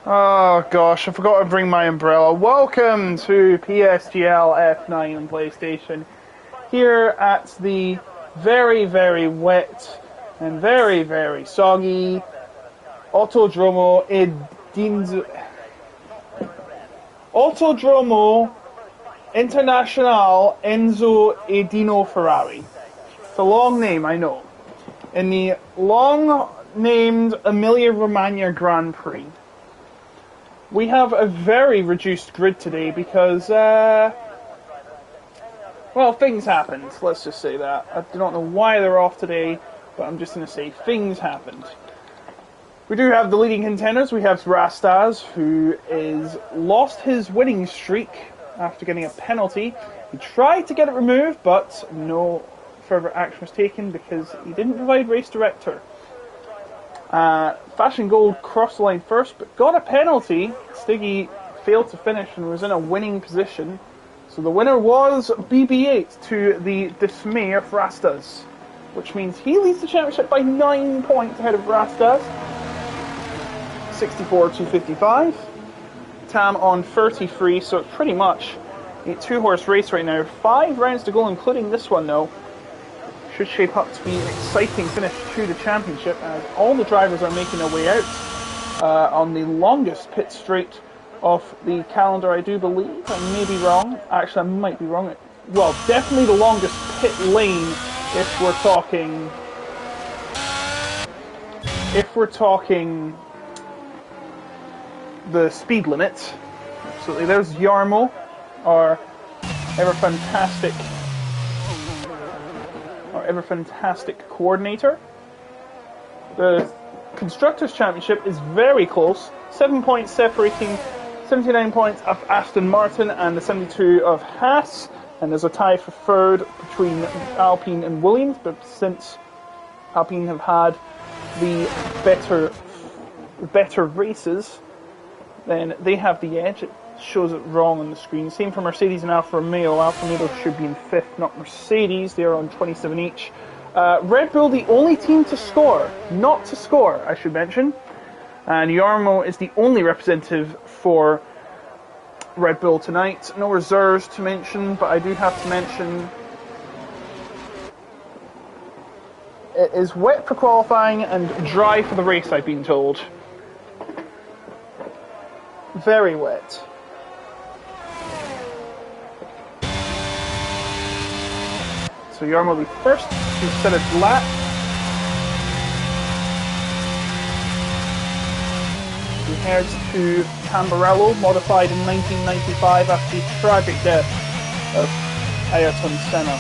Oh gosh, I forgot to bring my umbrella. Welcome to PSGL F9 on PlayStation. Here at the very, very wet and very, very soggy Autodromo International Enzo Edino Ferrari. It's a long name, I know. In the long-named Emilia-Romagna Grand Prix. We have a very reduced grid today because, well, things happened. Let's just say that. I do not know why they're off today, but I'm just going to say things happened. We do have the leading contenders. We have Rastaz, who is lost his winning streak after getting a penalty. He tried to get it removed, but no further action was taken because he didn't provide race director. Fashion Gold crossed the line first, but got a penalty. Stiggy failed to finish and was in a winning position. So the winner was BB8 to the dismay of Rastas, which means he leads the championship by 9 points ahead of Rastas. 64-55. Tam on 33, so it's pretty much a two-horse race right now. 5 rounds to go, including this one though. Should shape up to be an exciting finish to the championship as all the drivers are making their way out on the longest pit straight of the calendar, I do believe. I may be wrong. Actually, I might be wrong. Well, definitely the longest pit lane if we're talking the speed limit. Absolutely. There's Jarmo, our ever fantastic coordinator. The Constructors' Championship is very close. 7 points separating 79 points of Aston Martin and the 72 of Haas. And there's a tie for third between Alpine and Williams, but since Alpine have had the better races, then they have the edge. It shows it wrong on the screen. Same for Mercedes and Alfa Romeo. Alfa Romeo should be in 5th, not Mercedes. They are on 27 each. Red Bull, the only team to score. Not to score, I should mention. And Jarmo is the only representative for Red Bull tonight. No reserves to mention, but I do have to mention it is wet for qualifying and dry for the race, I've been told. Very wet. So Jarmo will be first to set a lap. He heads to Tamburello, modified in 1995 after the tragic death of Ayrton Senna.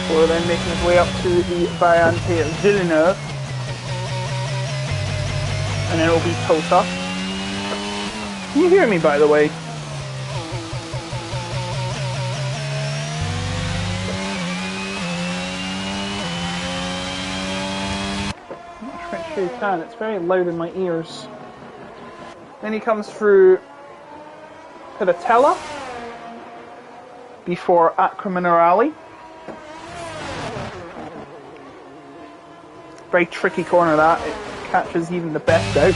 Before then making his way up to the Variante Villeneuve. And then it will be Tota. Can you hear me, by the way? I'm sure you can. It's very loud in my ears. Then he comes through Piratella before Acqua Minerale. Very tricky corner that. It catches even the best out.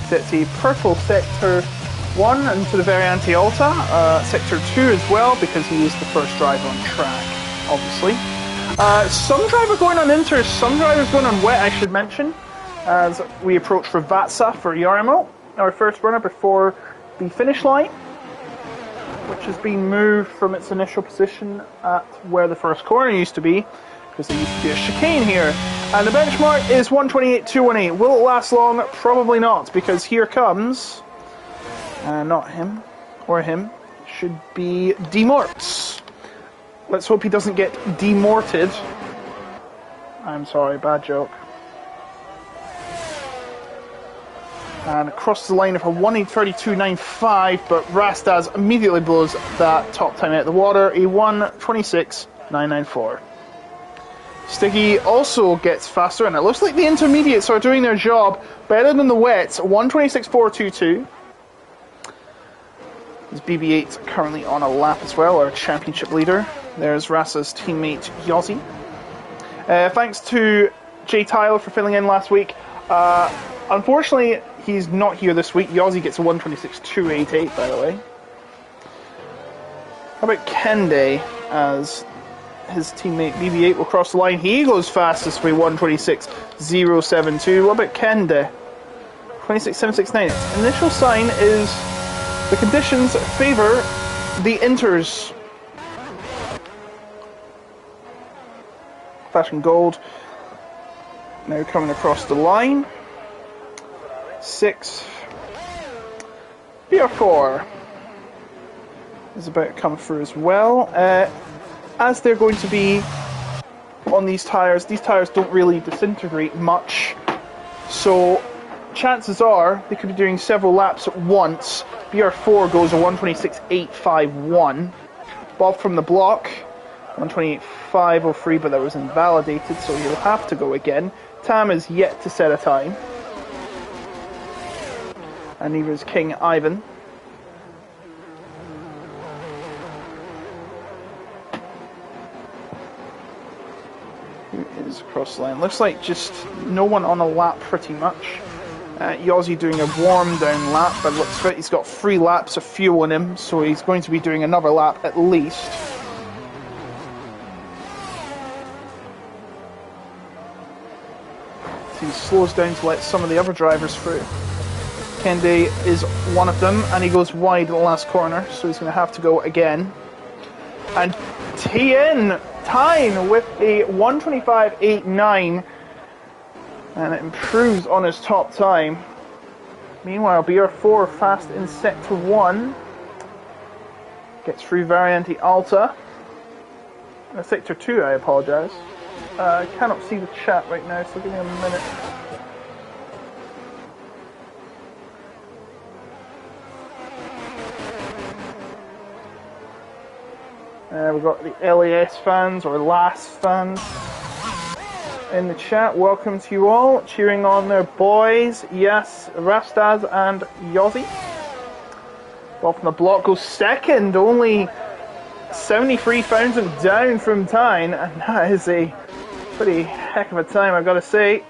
Sets a purple sector 1 into the Variante Alta, sector 2 as well because he was the first driver on track, obviously. Some driver going on inters, some drivers going on wet, I should mention, as we approach Ravazza for Jarmo, our first runner before the finish line, which has been moved from its initial position at where the first corner used to be, because there used to be a chicane here. And the benchmark is 128.218. Will it last long? Probably not, because here comes, not him, or him, it should be Demorts. Let's hope he doesn't get demorted. I'm sorry, bad joke. And across the line of a 1:32.95, but Rastaz immediately blows that top time out of the water, a 1:26.994. Stiggy also gets faster, and it looks like the intermediates are doing their job better than the wets, 1:26.422. Is currently on a lap as well, our championship leader. There's Rasa's teammate Yossi. Thanks to Jay Tyler for filling in last week. Unfortunately, he's not here this week. Yossi gets a 126.288, by the way. How about Kende as his teammate BB8 will cross the line? He goes fastest for 126.072. What about Kende? 26.769. Its initial sign is the conditions favour the Inters. Fashion Gold now coming across the line. 6. BR4 is about to come through as well. As they're going to be on these tyres don't really disintegrate much. So chances are they could be doing several laps at once. BR4 goes a 126.851. Bob from the block, 128.503, but that was invalidated, so he'll have to go again. Tam is yet to set a time. And neither is King Ivan. Who is across the line? Looks like just no one on a lap pretty much. Yossi doing a warm down lap, but looks like he's got 3 laps of fuel in him, so he's going to be doing another lap at least. So he slows down to let some of the other drivers through. Kende is one of them, and he goes wide at the last corner, so he's going to have to go again. And TN tying with a 125.89. And it improves on his top time. Meanwhile, BR4 fast in Sector 1. Gets through Variante Alta. Sector 2, I apologise. I cannot see the chat right now, so give me a minute. We've got the LAS fans, or LAS fans, in the chat. Welcome to you all, cheering on their boys. Yes, Rastaz and Yossi. Well, from the block goes second, only 73,000 down from Tyne, and that is a pretty heck of a time, I've got to say.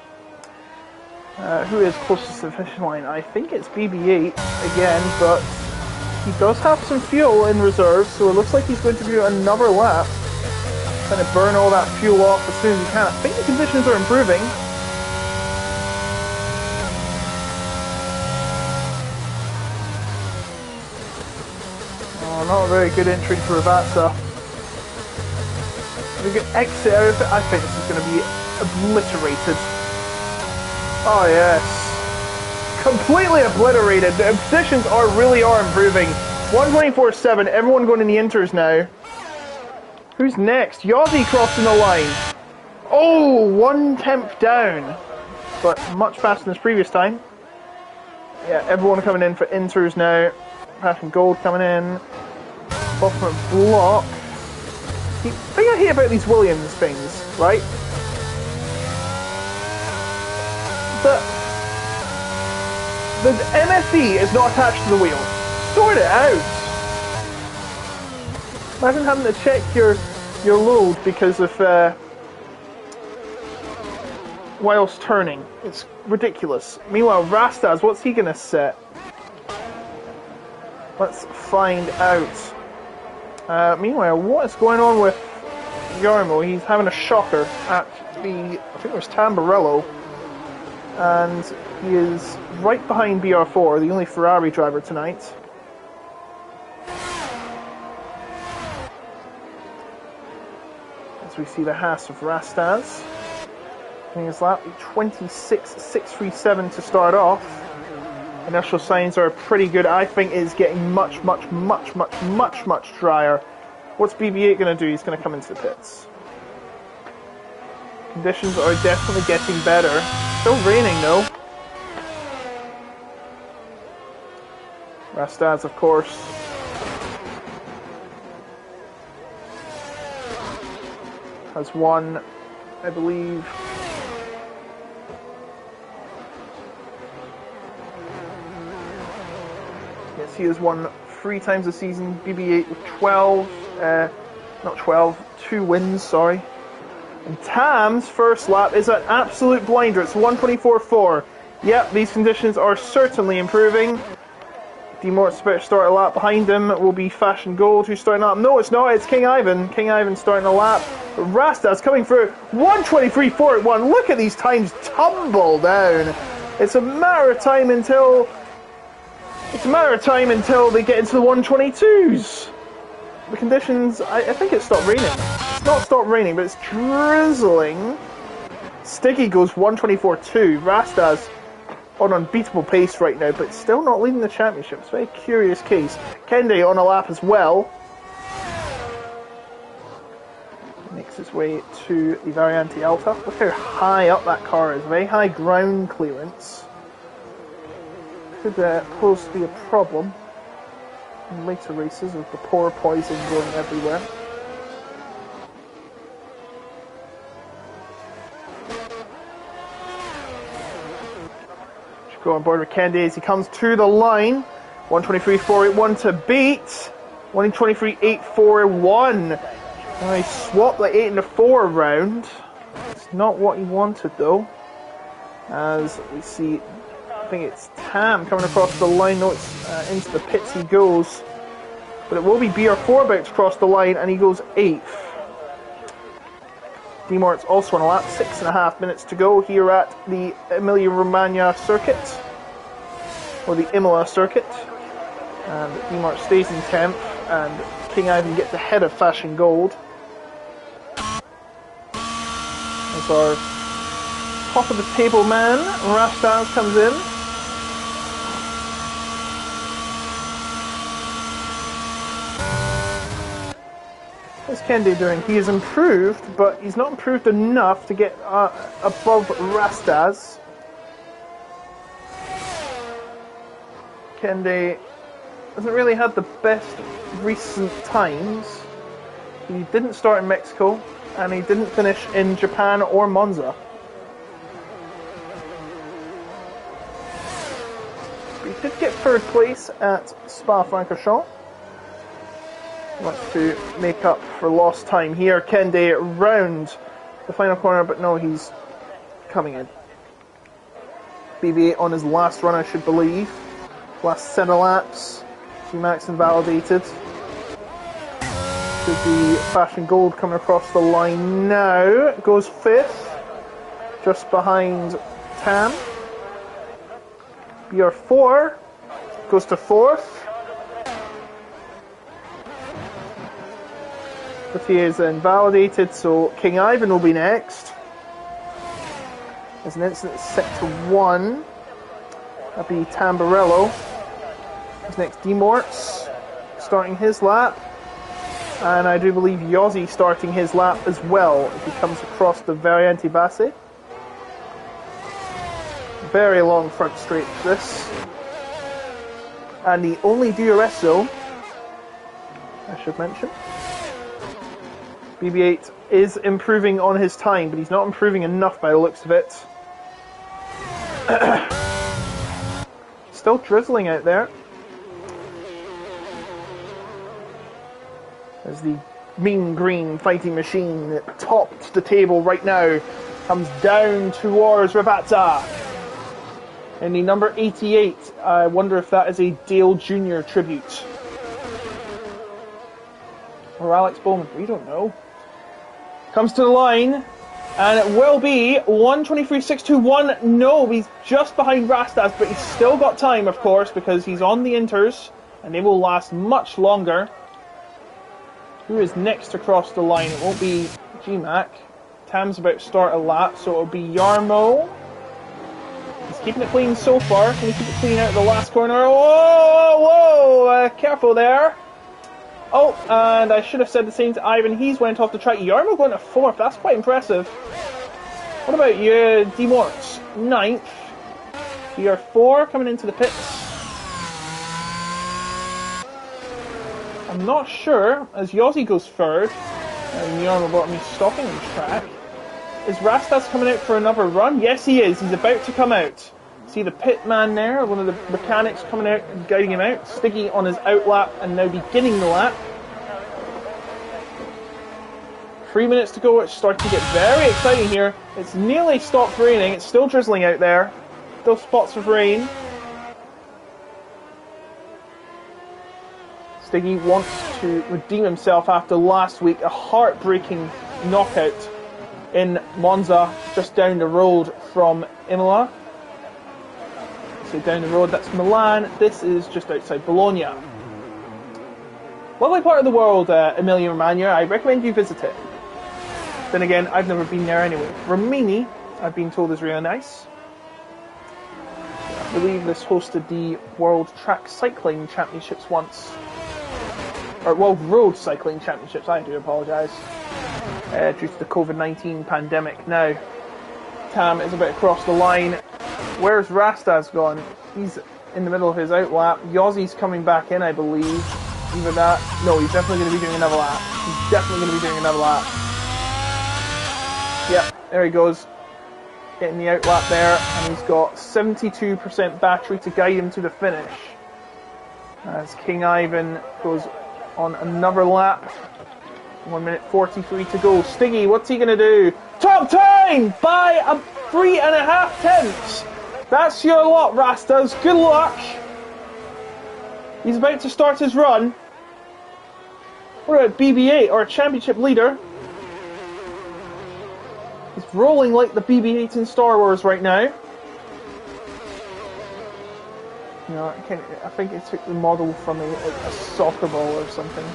Who is closest to the finish line? I think it's BB8 again, but he does have some fuel in reserve, so it looks like he's going to do another lap. Trying to burn all that fuel off as soon as he can. I think the conditions are improving. Oh, not a very good entry for Ravazza. We get exit out of it. I think this is going to be obliterated. Oh yes. Completely obliterated. The conditions really are improving. 124.7, everyone going in the Inters now. Who's next? Yossi crossing the line. Oh, 1/10 down. But much faster than his previous time. Yeah, everyone coming in for Inters now. Passion Gold coming in. Off from a block. The thing I hate about these Williams things, right? The MFD is not attached to the wheel. Sort it out. Imagine having to check your load because of whilst turning. It's ridiculous. Meanwhile, Rastaz, what's he gonna set? Let's find out. Meanwhile, what is going on with Yarmo? He's having a shocker at I think it was Tamburello, and he is right behind BR4, the only Ferrari driver tonight. As we see the Haas of Rastaz. Doing his lap, 26.637 to start off. Initial signs are pretty good. I think it's getting much drier. What's BB8 going to do? He's going to come into the pits. Conditions are definitely getting better. Still raining though. Rastaz, of course. Has won, I believe. Yes, he has won 3 times this season. BB8 with 12, not 12, 2 wins, sorry. And Tam's first lap is an absolute blinder. It's 1:24.4. Yep, these conditions are certainly improving. Demort's about to start a lap behind him. Will be Fashion Gold who's starting a lap. No, it's not. It's King Ivan. King Ivan starting a lap. Rasta's coming through. 1:23.41. Look at these times tumble down. It's a matter of time until they get into the 1:22s. The conditions, I think it stopped raining. It's not stopped raining, but it's drizzling. Stiggy goes 1:24.2. Rasta's on unbeatable pace right now, but still not leading the championship. It's a very curious case. Kende on a lap as well. Makes his way to the Variante Alta. Look how high up that car is. Very high ground clearance. Could pose to be a problem in later races with the porpoising going everywhere. Should go on board with Kende as he comes to the line. 1:23.481 to beat. 1:23.841. Now he swapped the 8 and the 4 around. It's not what he wanted though. As we see, I think it's Tam coming across the line. No, it's into the pits he goes. But it will be BR4 about to cross the line, and he goes 8th. Demort's also on a lap. 6.5 minutes to go here at the Emilia-Romagna circuit. Or the Imola circuit. And Demort stays in 10th, and King Ivan gets ahead of Fashion Gold. As our top of the table man, Rastas, comes in. What's Kende doing? He has improved, but he's not improved enough to get above Rastas. Kende hasn't really had the best recent times. He didn't start in Mexico, and he didn't finish in Japan or Monza. But he did get 3rd place at Spa-Francorchamps. Wants to make up for lost time here. Kende round the final corner, but no, he's coming in. BB8 on his last run, I should believe. Last set of laps. G-Max invalidated. Should be Fashion Gold coming across the line now. It goes 5th. Just behind Tam. BR4 goes to 4th. But he is invalidated, so King Ivan will be next. There's an incident set to 1. That'll be Tamburello. Who's next? Demorts starting his lap. And I do believe Yossi starting his lap as well if he comes across the Variante Basse. Very long front straight for this. And the only DRS zone, I should mention. BB8 is improving on his time, but he's not improving enough by the looks of it. Still drizzling out there. As the mean green fighting machine that topped the table right now comes down towards Ravazza. In the number 88, I wonder if that is a Dale Jr. tribute. Or Alex Bowman, we don't know. Comes to the line, and it will be 1:23.621. No, he's just behind Rastas, but he's still got time, of course, because he's on the inters, and they will last much longer. Who is next across the line? It won't be G-Mac. Tam's about to start a lap, so it'll be Yarmo. He's keeping it clean so far. Can he keep it clean out of the last corner? Whoa! Careful there. Oh, and I should have said the same to Ivan. He's went off the track. Yarmo going to 4th. That's quite impressive. What about you, Demorts? 9th. BR4 coming into the pits. I'm not sure, as Yossi goes 3rd. And Yarmo bottom is stopping on the track. Is Rastas coming out for another run? Yes, he is. He's about to come out. See the pit man there, one of the mechanics coming out and guiding him out. Stiggy on his out lap and now beginning the lap. 3 minutes to go. It's starting to get very exciting here. It's nearly stopped raining. It's still drizzling out there. Still spots of rain. Stiggy wants to redeem himself after last week. A heartbreaking knockout in Monza, just down the road from Imola. So down the road, that's Milan. This is just outside Bologna. Lovely part of the world, Emilia-Romagna. I recommend you visit it. Then again, I've never been there anyway. Rimini, I've been told, is really nice. I believe this hosted the World Track Cycling Championships once. Or World Road Cycling Championships, I do apologise. Due to the COVID-19 pandemic. Now, Tam is a bit across the line. Where's Rastas gone? He's in the middle of his outlap. Yossi's coming back in, I believe. Either that. No, he's definitely going to be doing another lap. He's definitely going to be doing another lap. Yep, there he goes. Getting the outlap there. And he's got 72% battery to guide him to the finish. As King Ivan goes on another lap. 1 minute 43 to go. Stiggy, what's he going to do? Top time by 3.5 tenths. That's your lot, Rastas. Good luck. He's about to start his run. What about BB8 or a championship leader? He's rolling like the BB8 in Star Wars right now. You know, I think it took the model from a soccer ball or something.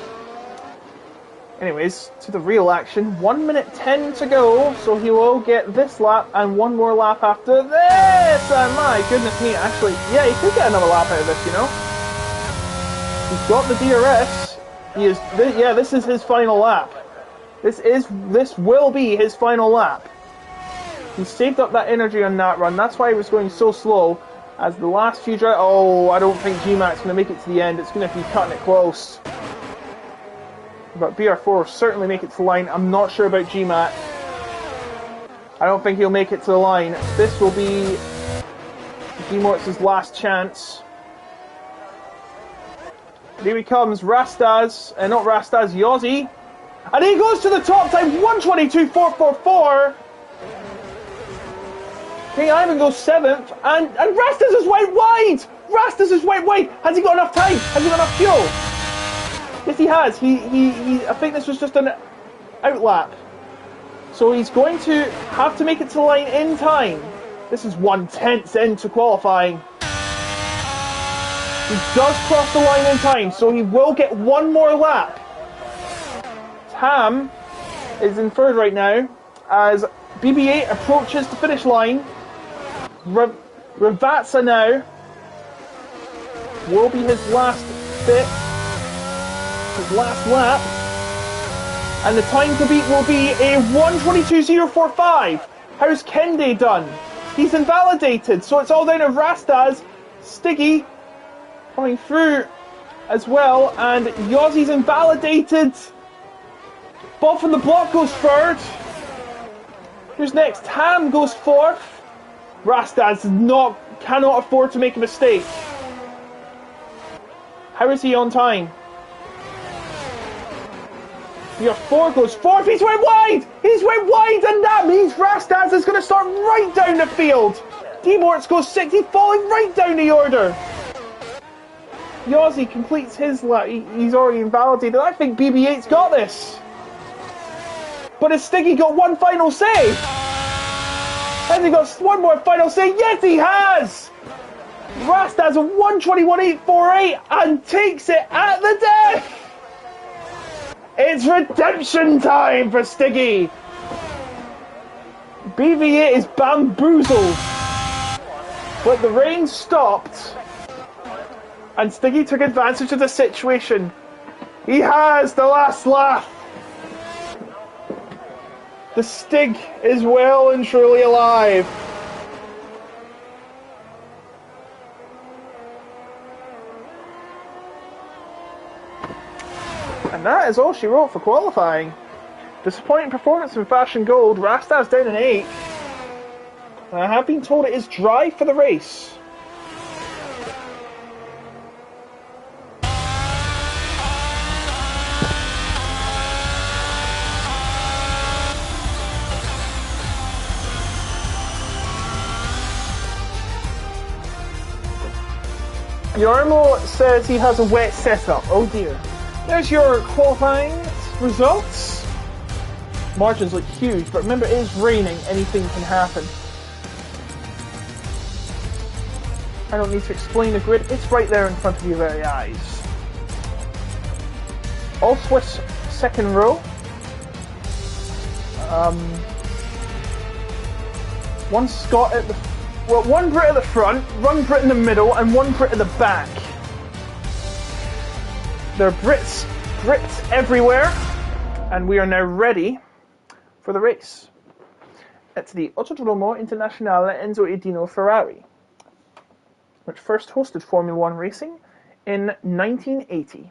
Anyways, to the real action. 1 minute 10 to go, so he will get this lap and one more lap after this. And my goodness me, actually, yeah, he could get another lap out of this, you know. He's got the DRS. This is his final lap. This will be his final lap. He saved up that energy on that run. That's why he was going so slow. As the last few drives, I don't think GMAC's going to make it to the end. It's going to be cutting it close. But BR4 will certainly make it to the line. I'm not sure about GMAC. I don't think he'll make it to the line. This will be Gmortz's last chance. Here he comes, Rastas, not Rastas, Yossi. And he goes to the top time, 1:22.444. King Ivan goes 7th, and Rastas is went wide! Rastas is went wide! Has he got enough time? Has he got enough fuel? Yes, he has. I think this was just an outlap. So he's going to have to make it to the line in time. This is 1/10 into qualifying. He does cross the line in time, so he will get one more lap. Tam is in third right now, as BB8 approaches the finish line. Ravatsa now will be his last bit. His last lap, and the time to beat will be a 1:22.045. How's Kende done? He's invalidated, so it's all down to Rastas. Stiggy coming through as well, and Yossi's invalidated. Bob from the block goes third. Who's next? Tam goes fourth. Rastas cannot afford to make a mistake. How is he on time? Your 4 goes fourth. He's went wide! He's went wide, and that means Rastas is going to start right down the field. Gmortz goes 6th. He's falling right down the order. Yossi completes his lap. He's already invalidated. I think BB8's got this. But has Stiggy got one final say? Has he got one more final say? Yes, he has! Rastas a 1:21.848 and takes it at the death! It's redemption time for Stiggy! BB8 is bamboozled. But the rain stopped, and Stiggy took advantage of the situation. He has the last laugh. The Stig is well and truly alive. And that is all she wrote for qualifying. Disappointing performance in Fashion Gold. Rastas down in 8th. And I have been told it is dry for the race. Yarmo says he has a wet setup. Oh dear. There's your qualifying results. Margins look huge, but remember it is raining, anything can happen. I don't need to explain the grid, it's right there in front of your very eyes. All Swiss second row. One Scot at the... Well, one Brit at the front, one Brit in the middle, and one Brit at the back. There are Brits everywhere, and we are now ready for the race. It's the Autodromo Internazionale Enzo e Dino Ferrari, which first hosted Formula One racing in 1980.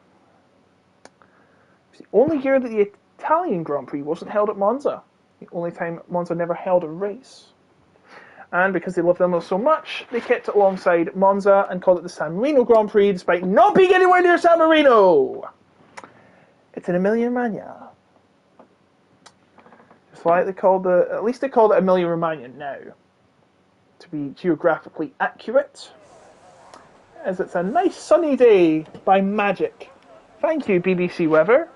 It's the only year that the Italian Grand Prix wasn't held at Monza. The only time Monza never held a race. And because they loved Imola so much, they kept it alongside Monza and called it the San Marino Grand Prix, despite not being anywhere near San Marino. It's in Emilia-Romagna. Just like they called at least they called it Emilia-Romagna now, to be geographically accurate, as it's a nice sunny day by magic. Thank you, BBC Weather.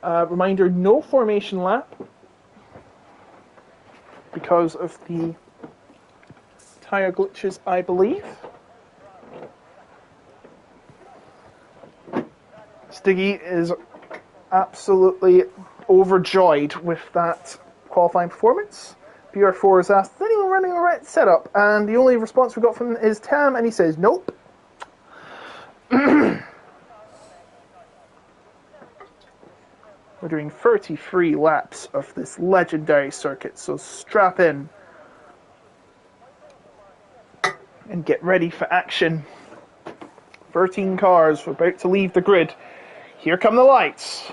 Reminder, no formation lap, because of the tyre glitches, I believe. Stiggy is absolutely overjoyed with that qualifying performance. PR4 has asked, is anyone running the right setup? And the only response we got from him is Tam, and he says, nope. We're doing 33 laps of this legendary circuit, so strap in and get ready for action. 13 cars are about to leave the grid. Here come the lights.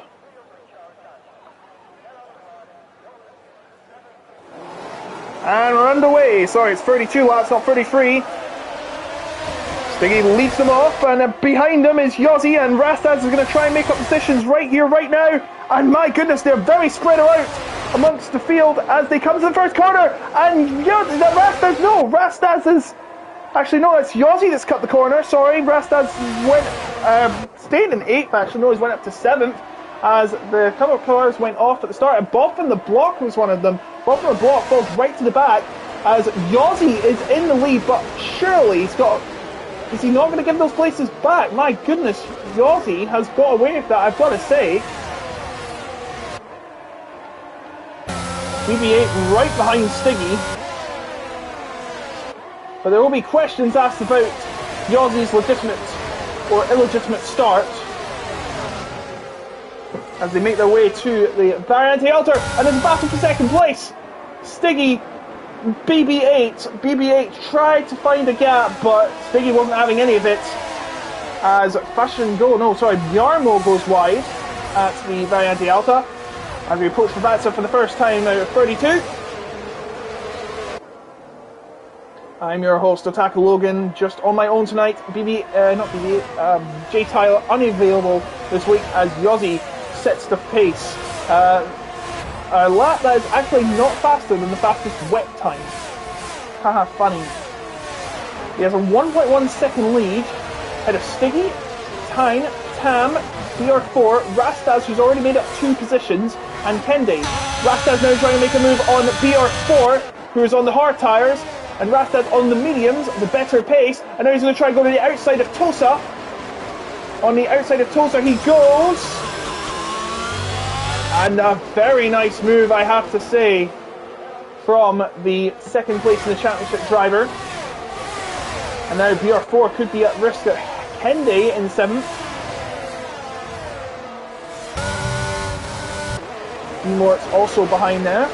And we're underway. Sorry, it's 32 laps, not 33. Stiggy leads them off, and behind them is Yossi, and Rastaz is going to try and make up positions right here, right now. And my goodness, they're very spread out amongst the field as they come to the first corner. And Rastaz is... Actually, no, it's Yossi that's cut the corner. Sorry, Rastaz stayed in 8th, actually. No, he's went up to 7th as the couple of cars went off at the start. And Bob from the Block was one of them. Bob from the Block falls right to the back as Yossi is in the lead, but surely he's got... Is he not going to give those places back? My goodness, Yossi has got away with that, I've got to say. BB8 right behind Stiggy. But there will be questions asked about Yossi's legitimate or illegitimate start as they make their way to the Variante Alta, and there's a battle for second place. Stiggy, BB8 tried to find a gap, but Stiggy wasn't having any of it as Yarmo goes wide at the Variante Alta as we approach Ravazza for the first time out of 32. I'm your host, Otaku Logan, just on my own tonight. J-Tile unavailable this week as Yossi sets the pace. A lap that is actually not faster than the fastest wet time. Haha, funny. He has a 1.1 second lead ahead of Stiggy, Tyne, Tam, BR4, Rastaz, who's already made up 2 positions, and Kende. Rastaz now trying to make a move on BR4, who is on the hard tyres, and Rastaz on the mediums, the better pace, and now he's going to try and go to the outside of Tosa. On the outside of Tosa he goes, and a very nice move, I have to say, from the second place in the championship driver. And now BR4 could be at risk at Kende in 7th. D-Mort's also behind there.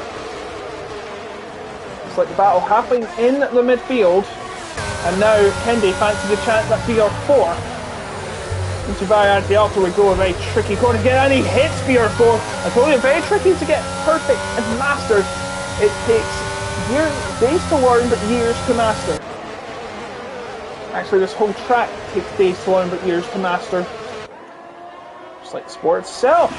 It's like the battle happening in the midfield. And now Kende fancies a chance at BR4. Into Variante Alta would go a very tricky corner again, and he hits BR4. I told you, very tricky to get perfect and mastered. It takes days to learn, but years to master. Actually, this whole track takes days to learn, but years to master. Just like the sport itself.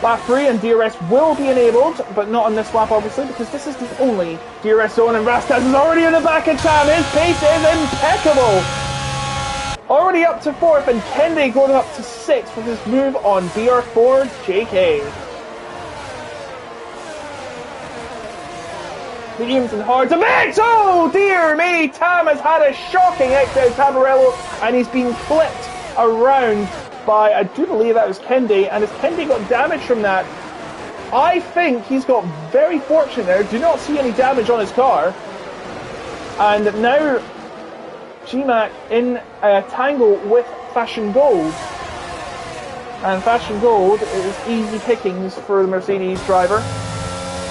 Lap 3 and DRS will be enabled, but not on this lap obviously, because this is the only DRS zone, and Rastaz is already in the back of Tam. His pace is impeccable. Already up to 4th, and Kende going up to 6th with his move on BR4 JK. Mediums and hards, a mix! Oh dear me! Tam has had a shocking exit of Tamburello, and he's been clipped around by, I do believe that was Kende, and as Kende got damage from that, I think he's got very fortunate there. Do not see any damage on his car. And now GMAC in a tangle with Fashion Gold. And Fashion Gold is easy pickings for the Mercedes driver.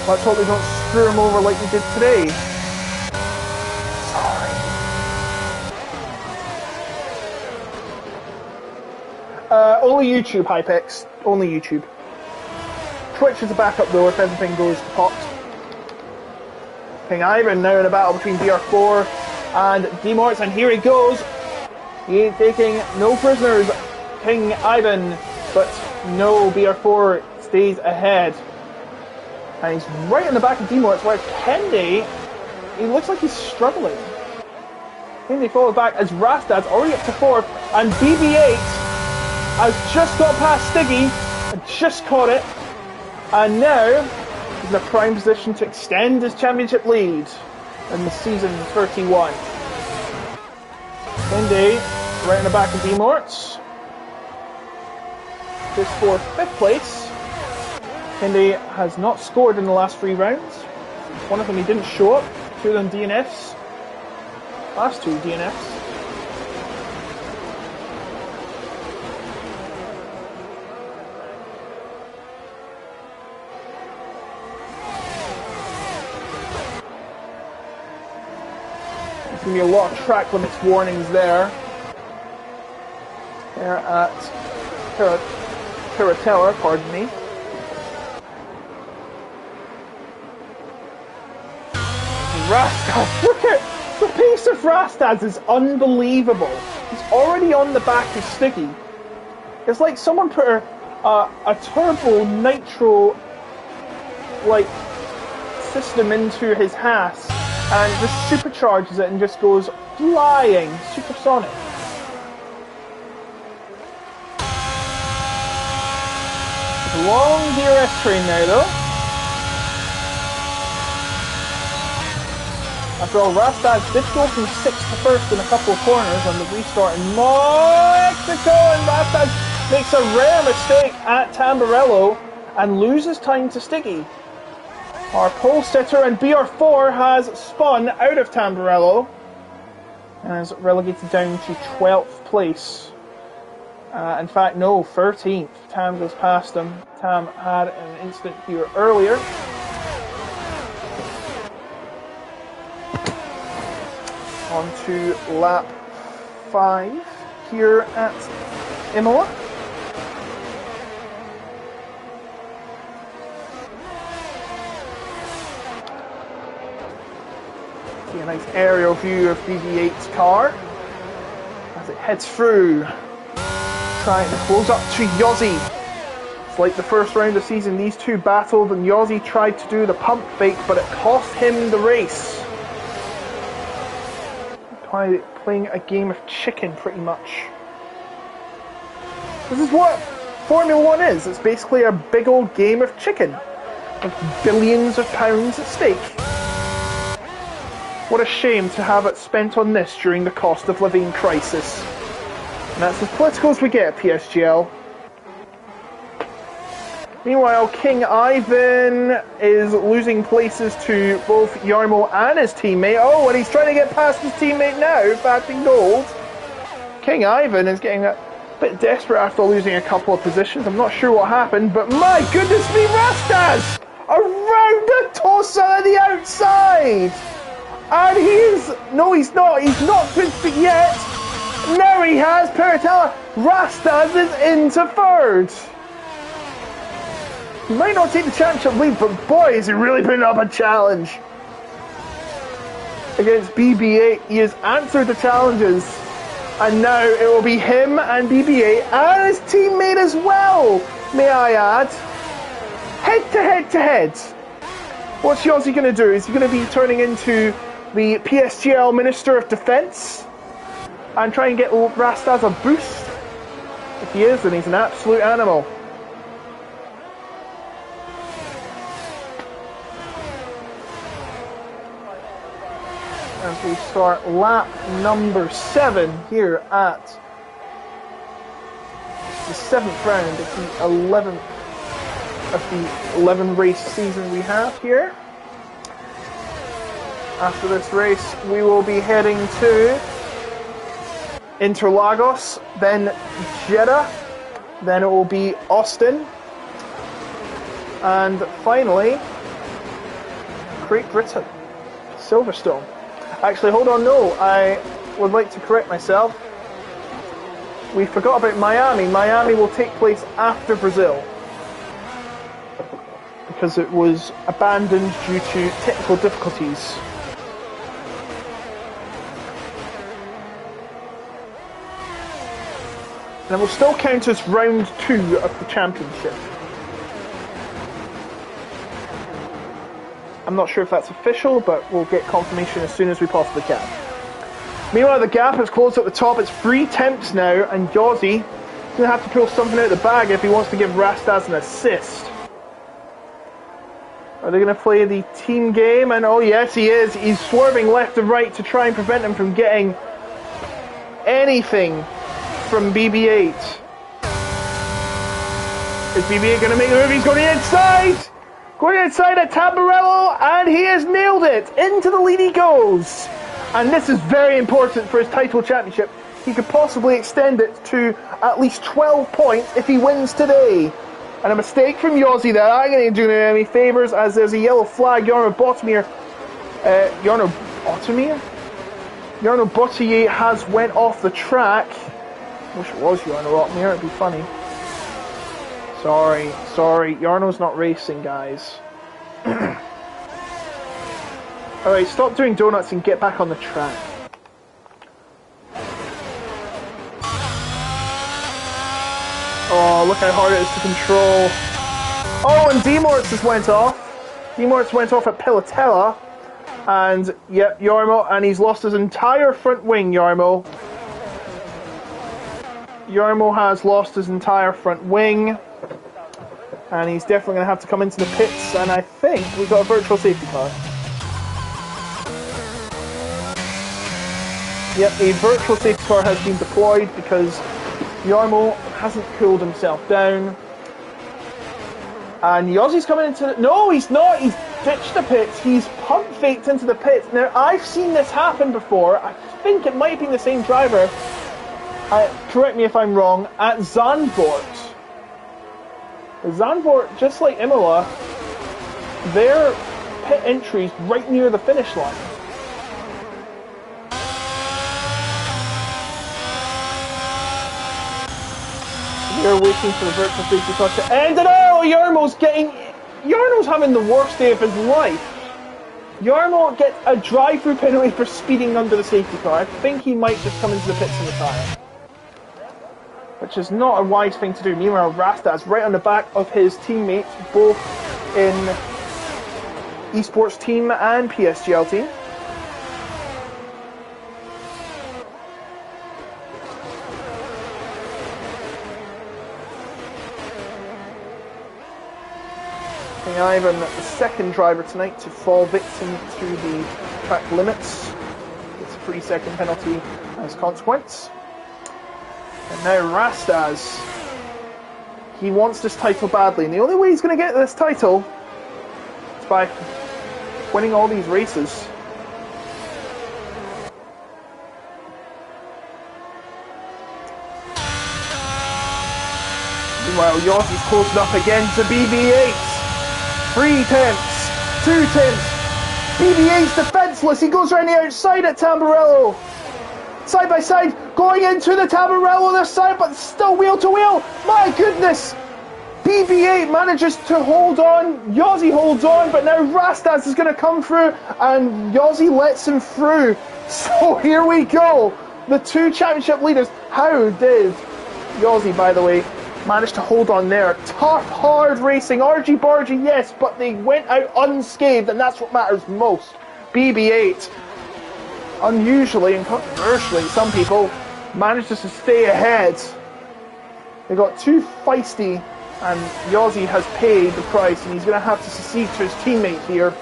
Let's hope they don't screw him over like we did today. Sorry. Only YouTube, Hypex. Only YouTube. Twitch is a backup though if everything goes to pot. King Ivan now in a battle between BR4 and Demorts, and here he goes. He ain't taking no prisoners, King Ivan, but no, BR4 stays ahead. And he's right in the back of Demorts, where Kende, he looks like he's struggling. Kende follows back as Rastad's already up to 4th, and BB8 has just got past Stiggy, and just caught it, and now he's in a prime position to extend his championship lead in the season 31. Kende right in the back of Demorts, just for 5th place. Kende has not scored in the last 3 rounds. One of them he didn't show up, 2 of them DNFs. Last 2 DNFs. There's going to be a lot of track limits warnings there. There at Caratella, pardon me. Rastaz, look at the pace of Rastaz is unbelievable. He's already on the back of Stiggy. It's like someone put a turbo nitro like system into his Haas and just supercharges it and just goes flying, supersonic. It's a long DRS train now though. After all, Rastaz did go from 6th to 1st in a couple of corners on the restart in Mexico, and Rastaz makes a rare mistake at Tamburello and loses time to Stiggy. Our pole sitter and BR4 has spun out of Tamburello and is relegated down to 12th place. In fact, no, 13th. Tam goes past him. Tam had an incident here earlier. On to lap 5 here at Imola. See a nice aerial view of BB8's car as it heads through, trying to close up to Yossi. It's like the first round of the season, these two battled and Yossi tried to do the pump fake, but it cost him the race. Playing a game of chicken, pretty much. This is what Formula 1 is. It's basically a big old game of chicken, with billions of pounds at stake. What a shame to have it spent on this during the cost of living crisis. And that's as political as we get at PSGL. Meanwhile, King Ivan is losing places to both Jarmo and his teammate. Oh, and he's trying to get past his teammate now, Fashion Gold. King Ivan is getting a bit desperate after losing a couple of positions. I'm not sure what happened, but my goodness me, Rastaz! Around the torso on the outside! And no, he's not his feet yet! Now he has Peratella. Rastaz is into 3rd. He might not take the championship lead, but boy, is he really putting up a challenge. Against BB8, he has answered the challenges. And now it will be him and BB8 and his teammate as well, may I add. Head. What's Yossi going to do? Is he going to be turning into the PSGL Minister of Defence and try and get Rastas a boost? If he is, then he's an absolute animal. As we start lap number 7 here at the 7th round of the 11th of the 11 race season we have here. After this race, we will be heading to Interlagos, then Jeddah, then it will be Austin, and finally Great Britain, Silverstone. Actually, hold on, no, I would like to correct myself. We forgot about Miami. Miami will take place after Brazil, because it was abandoned due to technical difficulties. And it will still count as round 2 of the championship. I'm not sure if that's official, but we'll get confirmation as soon as we possibly can. Meanwhile, the gap has closed at the top. It's 3 tenths now, and Yossi's going to have to pull something out of the bag if he wants to give Rastas an assist. Are they going to play the team game? And oh yes, he is. He's swerving left and right to try and prevent him from getting anything from BB-8. Is BB-8 going to make the move? He's going inside! Going inside at Tamburello, and he has nailed it! Into the lead he goes! And this is very important for his title championship. He could possibly extend it to at least 12 points if he wins today. And a mistake from Yossi there. I'm going to do him any favours, as there's a yellow flag. Jarno Bottier has went off the track. Wish it was Jarno Bottier, it'd be funny. Sorry. Jarno's not racing, guys. Alright, stop doing donuts and get back on the track. Oh, look how hard it is to control. Oh, and Demorts just went off. Demorts went off at Pilatella. And, yep, Jarmo, and he's lost his entire front wing, Jarmo. Jarmo has lost his entire front wing. And he's definitely going to have to come into the pits. And I think we've got a virtual safety car. Yep, a virtual safety car has been deployed because Jarmo hasn't cooled himself down. And Yossi's coming into the... No, he's not. He's ditched the pits. He's pump faked into the pits. Now, I've seen this happen before. I think it might have been the same driver. Correct me if I'm wrong. At Zandvoort. Zandvoort, just like Imola, their pit entry's right near the finish line. We're waiting for the virtual safety car to end, and oh, Jarmo's having the worst day of his life. Jarmo gets a drive-through penalty for speeding under the safety car. I think he might just come into the pits and retire, which is not a wise thing to do. Meanwhile, Rastas right on the back of his teammates, both in esports team and PSGL team. Ivan, the second driver tonight to fall victim to the track limits. It's a 3-second penalty as consequence. And now Rastas, he wants this title badly, and the only way he's going to get this title is by winning all these races. Meanwhile, Yossi's close enough again to BB-8. 3 tenths, 2 tenths. BB-8's defenseless. He goes around the outside at Tamburello. Side by side, going into the Tamburello other side, but still wheel to wheel. My goodness. BB-8 manages to hold on. Yossi holds on, but now Rastas is going to come through, and Yossi lets him through. So here we go. The 2 championship leaders. How did Yossi, by the way, Managed to hold on there. Tough, hard racing. Argy-bargy, yes, but they went out unscathed, and that's what matters most. BB8, unusually and controversially, some people manages to stay ahead. They got too feisty, and Yossi has paid the price, and he's going to have to secede to his teammate here.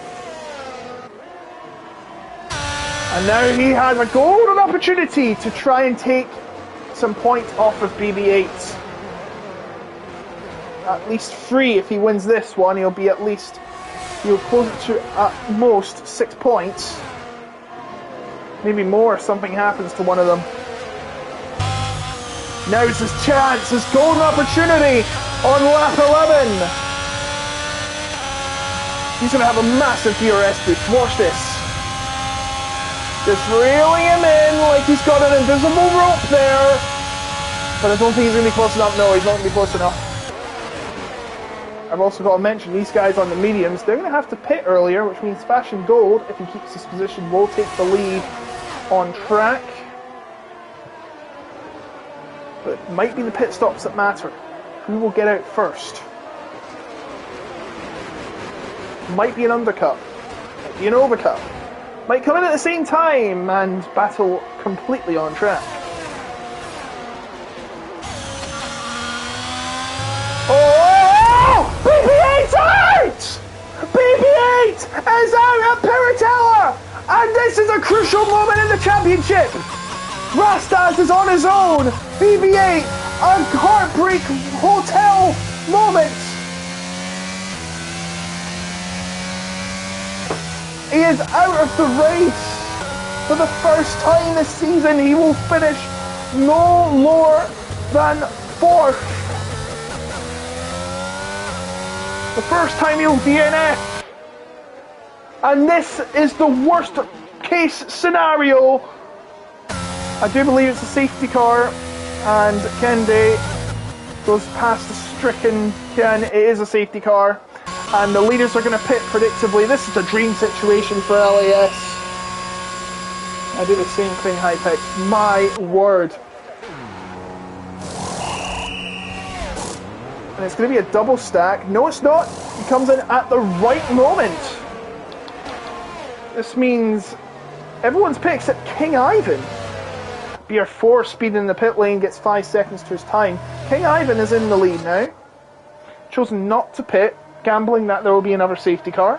And now he has a golden opportunity to try and take some points off of BB8. At least 3 if he wins this one. He'll close it to at most 6 points. Maybe more if something happens to one of them. Now's his chance, his golden opportunity on lap 11. He's going to have a massive DRS boost. Watch this. Just reeling him in like he's got an invisible rope there. But I don't think he's going to be close enough. No, he's not going to be close enough. I've also got to mention these guys on the mediums, they're going to have to pit earlier, which means Fashion Gold, if he keeps his position, will take the lead on track. But it might be the pit stops that matter. Who will get out first? Might be an undercut. Might be an overcut. Might come in at the same time and battle completely on track. Oh! BB8's out! BB8 is out at Piratella! And this is a crucial moment in the championship! Rastas is on his own! BB8, a heartbreak hotel moment! He is out of the race! For the first time this season, he will finish no lower than 4th. The first time he'll DNF. And this is the worst case scenario. I do believe it's a safety car, and Kende goes past the stricken Kian. It is a safety car, and the leaders are going to pit predictably. This is a dream situation for LAS. I do the same thing, Hypex. My word. And it's going to be a double stack. No, it's not. He comes in at the right moment. This means everyone's pit except King Ivan. BR4 speeding in the pit lane, gets 5 seconds to his time. King Ivan is in the lead now. Chosen not to pit, gambling that there will be another safety car.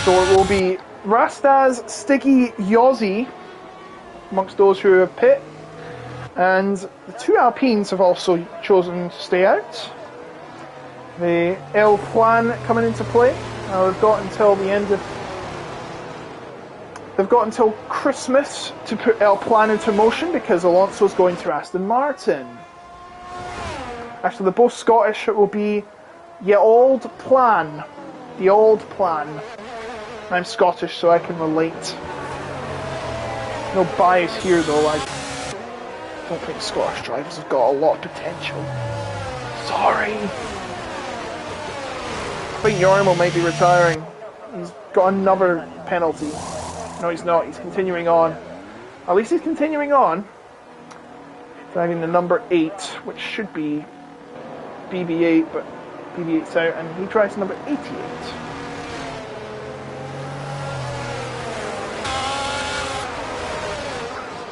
So it will be Rastas, Stiggy, Yossi amongst those who have pit. And the 2 Alpines have also chosen to stay out. The El Plan coming into play. Now they've got until the end of... They've got until Christmas to put El Plan into motion because Alonso's going to Aston Martin. Actually, they're both Scottish. It will be Ye Old Plan. The Old Plan. I'm Scottish, so I can relate. No bias here, though. I don't think Scottish drivers have got a lot of potential. Sorry. I think Yarmo might be retiring. He's got another penalty. No, he's not. He's continuing on. At least he's continuing on. Driving the number 8, which should be BB8, but BB8's out, and he drives number 88.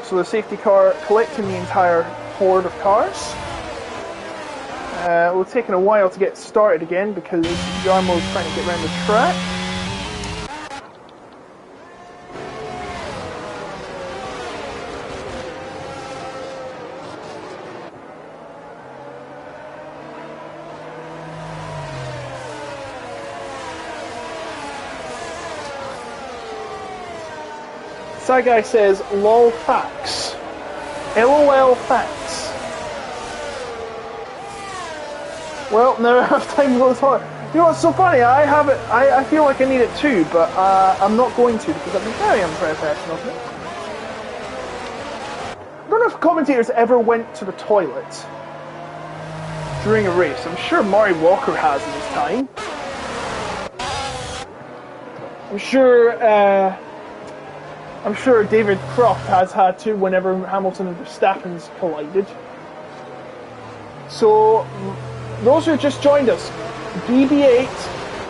So the safety car collecting the entire horde of cars. It's taken a while to get started again because Yarmo's trying to get around the track. Sagai says, lol facts. LOL facts. Well, no, I have time to go talk. You know what's so funny? I feel like I need it too, but I'm not going to because I've been very unprofessional. I don't know if commentators ever went to the toilet during a race. I'm sure Murray Walker has in his time. I'm sure I'm sure David Croft has had to whenever Hamilton and Verstappen's collided. So, those who just joined us, BB8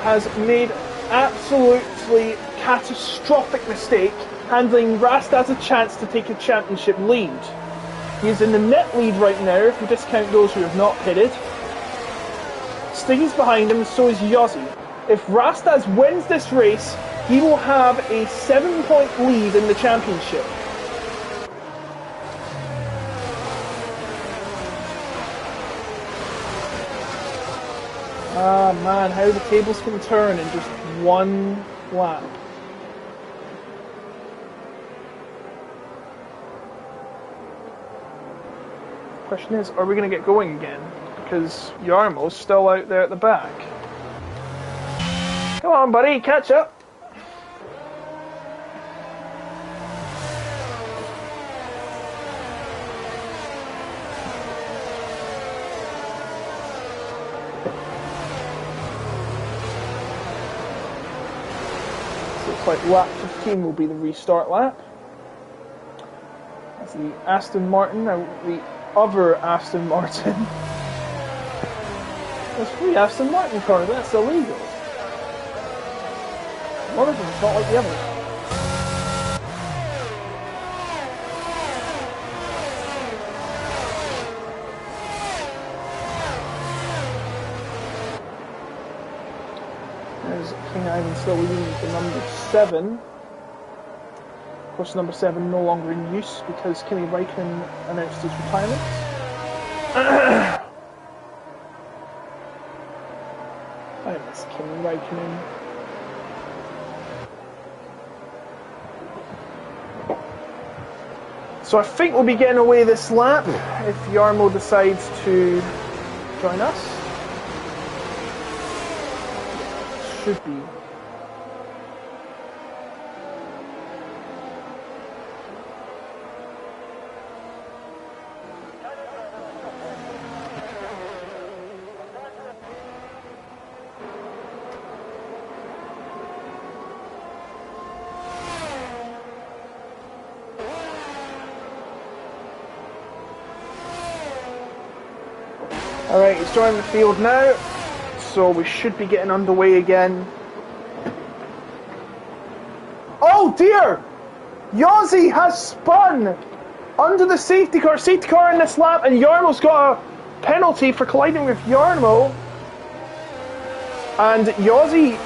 has made absolutely catastrophic mistake handling Rastad's a chance to take a championship lead. He is in the net lead right now if we discount those who have not pitted. Stiggy's behind him, and so is Yossi. If Rastad wins this race, he will have a 7-point lead in the championship. Ah man, how the tables can turn in just one lap. Question is, are we going to get going again? Because Jarmo's still out there at the back. Come on buddy, catch up! Like lap 15 will be the restart lap. That's the Aston Martin, now the other Aston Martin. There's 3 Aston Martin cars, that's illegal. One of them's not like the other. There's King Ivan still leading to number 7. Of course, number 7 no longer in use because Kimi Räikkönen announced his retirement. I miss Kimi Räikkönen. So I think we'll be getting away this lap if Jarmo decides to join us. Should be. Alright, he's joining the field now, so we should be getting underway again. Oh dear! Yossi has spun under the safety car in this lap, and Jarmo's got a penalty for colliding with Jarmo. And Yossi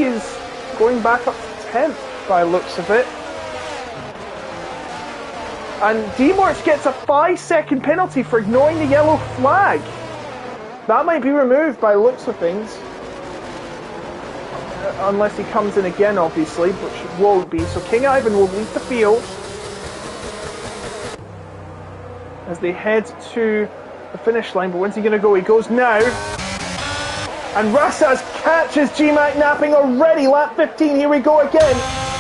is going back up to 10th by the looks of it. And Demorch gets a 5-second penalty for ignoring the yellow flag. That might be removed by the looks of things. Unless he comes in again, obviously, which it won't be. So King Ivan will lead the field as they head to the finish line. But when's he going to go? He goes now. And Rastad catches GMAC napping already. Lap 15, here we go again.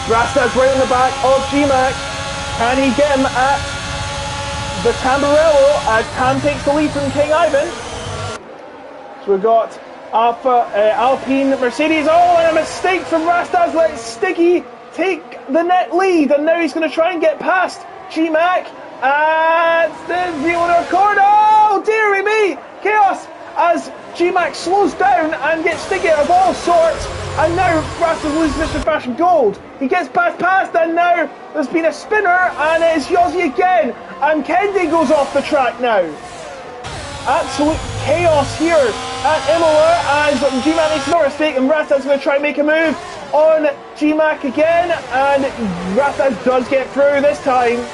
Rastad's right on the back of GMAC. Can he get him at the Tamburello as Tam takes the lead from King Ivan? So we've got Alpine, Mercedes. Oh, and a mistake from Rastad. Let Stiggy take the net lead, and now he's going to try and get past GMAC at the Imola corner. Oh, dearie me! Chaos as GMAC slows down and gets Stiggy out of all sorts. And now Rastad loses Mr. Fashion Gold. He gets past, and now there's been a spinner, and it's Yossi again. And Kendi goes off the track now. Absolute chaos here at Imola as GMAC makes another mistake, and Rastad's going to try and make a move on GMAC again. And Rastad does get through this time.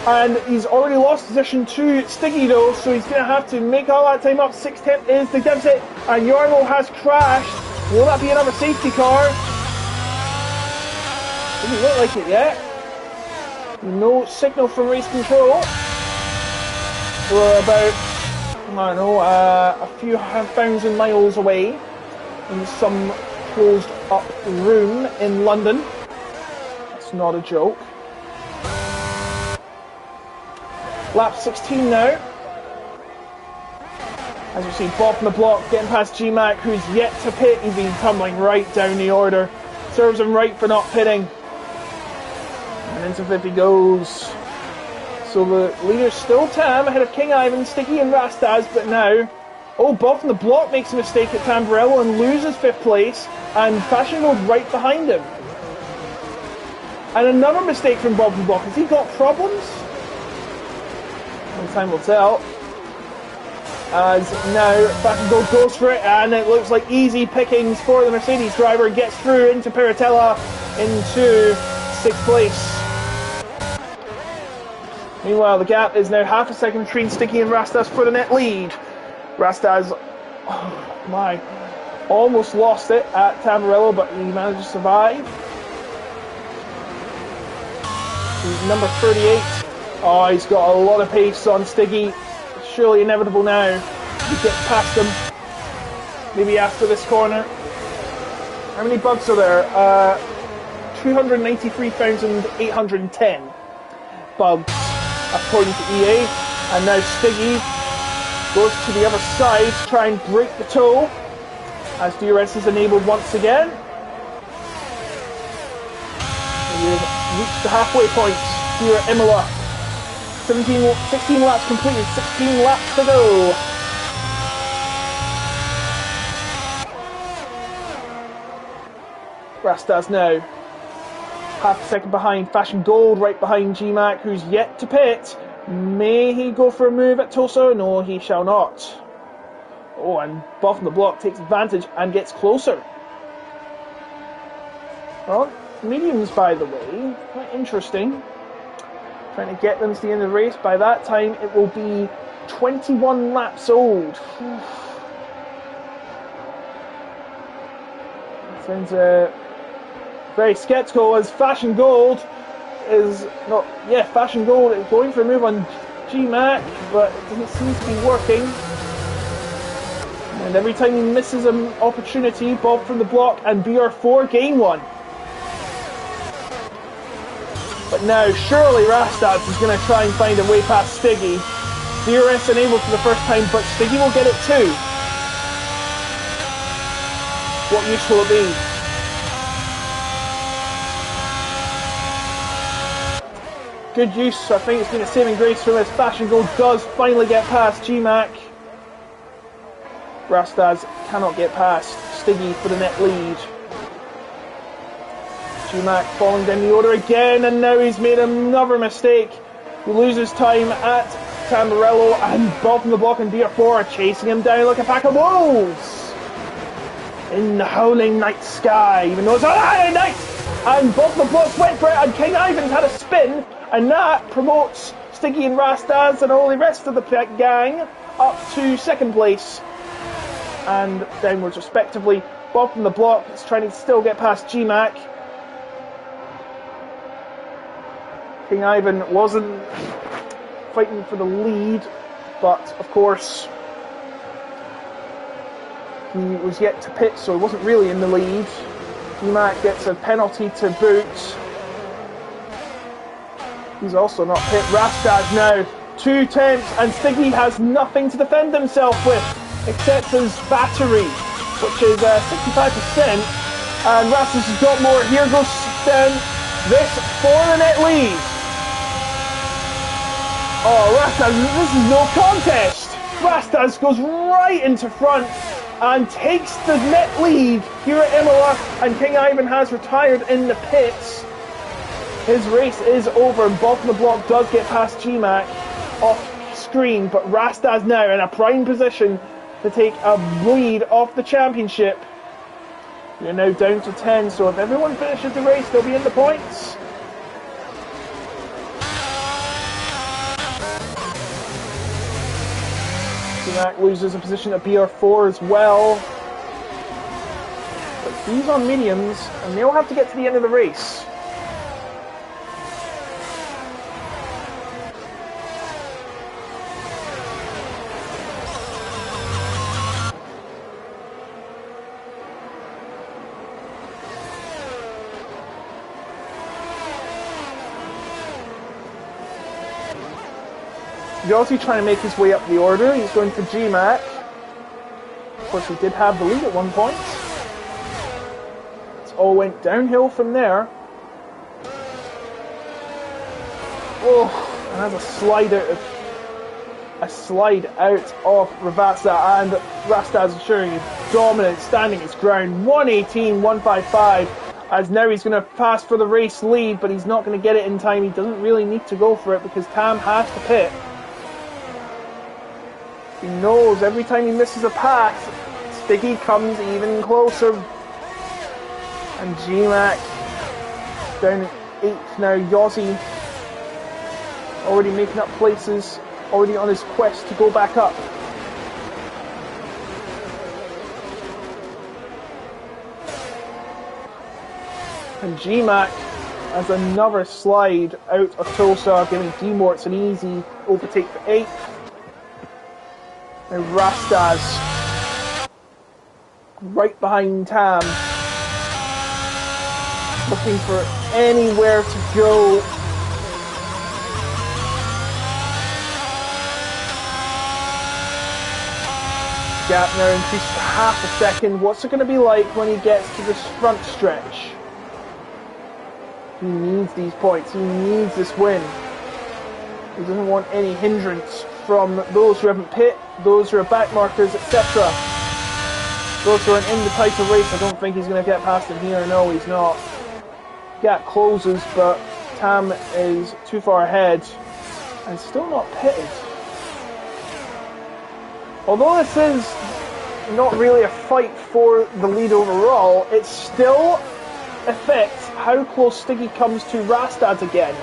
And he's already lost position to Stiggy though, so he's going to have to make all that time up. 6/10 is the deficit, and Jarmo has crashed. Will that be another safety car? Doesn't look like it yet. No signal from race control. We're about, I don't know, a few thousand miles away in some closed up room in London. That's not a joke. Lap 16 now. As you see, Bob from the block getting past GMAC, who's yet to pit. He's been tumbling right down the order. Serves him right for not pitting. And into 50 goes. So the leader's still Tam, ahead of King Ivan, Sticky and Rastaz, but now... Oh, Bob from the block makes a mistake at Tamburello and loses 5th place, and Fashion goes right behind him. And another mistake from Bob from the block. Has he got problems? Well, time will tell. As now Fashion goes for it, and it looks like easy pickings for the Mercedes driver. Gets through into Piratella, into 6th place. Meanwhile, the gap is now half a second between Sticky and Rastas for the net lead. Rastas, oh my, almost lost it at Tamburello, but he managed to survive. He's number 38. Oh, he's got a lot of pace on Sticky. Surely inevitable now. He gets past him. Maybe after this corner. How many bugs are there? 293,810 bugs, according to EA. And now Stiggy goes to the other side to try and break the toe, as DRS is enabled once again. We've reached the halfway point here at Imola. 16 laps completed, 16 laps to go. Rastas now half a second behind. Fashion Gold right behind GMAC, who's yet to pit. May he go for a move at Tulsa? No, he shall not. Oh, and Buff on the block takes advantage and gets closer. Well, mediums, by the way, quite interesting. Trying to get them to the end of the race. By that time, it will be 21 laps old. Sounds very skeptical, as Fashion Gold is not... Yeah, Fashion Gold is going for a move on GMAC, but it doesn't seem to be working. And every time he misses an opportunity, Bob from the block and BR4 gain one. But now, surely Rastas is going to try and find a way past Stiggy. DRS enabled for the first time, but Stiggy will get it too. What use will it be? Good use. I think it's been a saving grace from as Fashion Gold does finally get past GMAC. Rastas cannot get past Stiggy for the net lead. GMAC falling down the order again, and now he's made another mistake. He loses time at Tamburello, and Bob from the block and DR4 are chasing him down like a pack of wolves in the howling night sky, even though it's a howling night. And Bob from the block went for it, and King Ivan's had a spin, and that promotes Stiggy and Rastas and all the rest of the gang up to second place and downwards respectively. Bob from the block is trying to still get past GMAC. King Ivan wasn't fighting for the lead, but of course he was yet to pit, so he wasn't really in the lead. GMAC gets a penalty to boot. He's also not pit. Rastas now 2 tenths, and Stiggy has nothing to defend himself with except his battery, which is 65%. And Rastas has got more. Here goes this for the net lead. Oh, Rastas, this is no contest. Rastas goes right into front and takes the net lead here at Imola, and King Ivan has retired in the pits. His race is over, and Bob from the block does get past GMAC off screen, but Rastas now in a prime position to take a lead off the championship. We're now down to 10, so if everyone finishes the race, they'll be in the points. GMAC loses a position at BR4 as well. But he's on mediums, and they'll have to get to the end of the race. Yossi trying to make his way up the order. He's going for GMAC. Of course, he did have the lead at one point. It all went downhill from there. Oh, and has a slide out of Ravasta, and Rastaz is showing his dominance, standing his ground. 118, 155, as now he's going to pass for the race lead, but he's not going to get it in time. He doesn't really need to go for it because Tam has to pit. He knows every time he misses a pass, Stiggy comes even closer. And G-Mac down at 8th now. Yossi already making up places, already on his quest to go back up. And G-Mac has another slide out of Tulsa, giving D-Morts an easy overtake for 8th. Now Rastaz right behind Tam, looking for anywhere to go. Gap now increased to half a second. What's it going to be like when he gets to this front stretch? He needs these points. He needs this win. He doesn't want any hindrance from those who haven't pit, those who are back markers, etc. Those who are in the title race. I don't think he's going to get past him here. No, he's not. Gap closes, but Tam is too far ahead and still not pitted. Although this is not really a fight for the lead overall, it still affects how close Stiggy comes to Rastad again.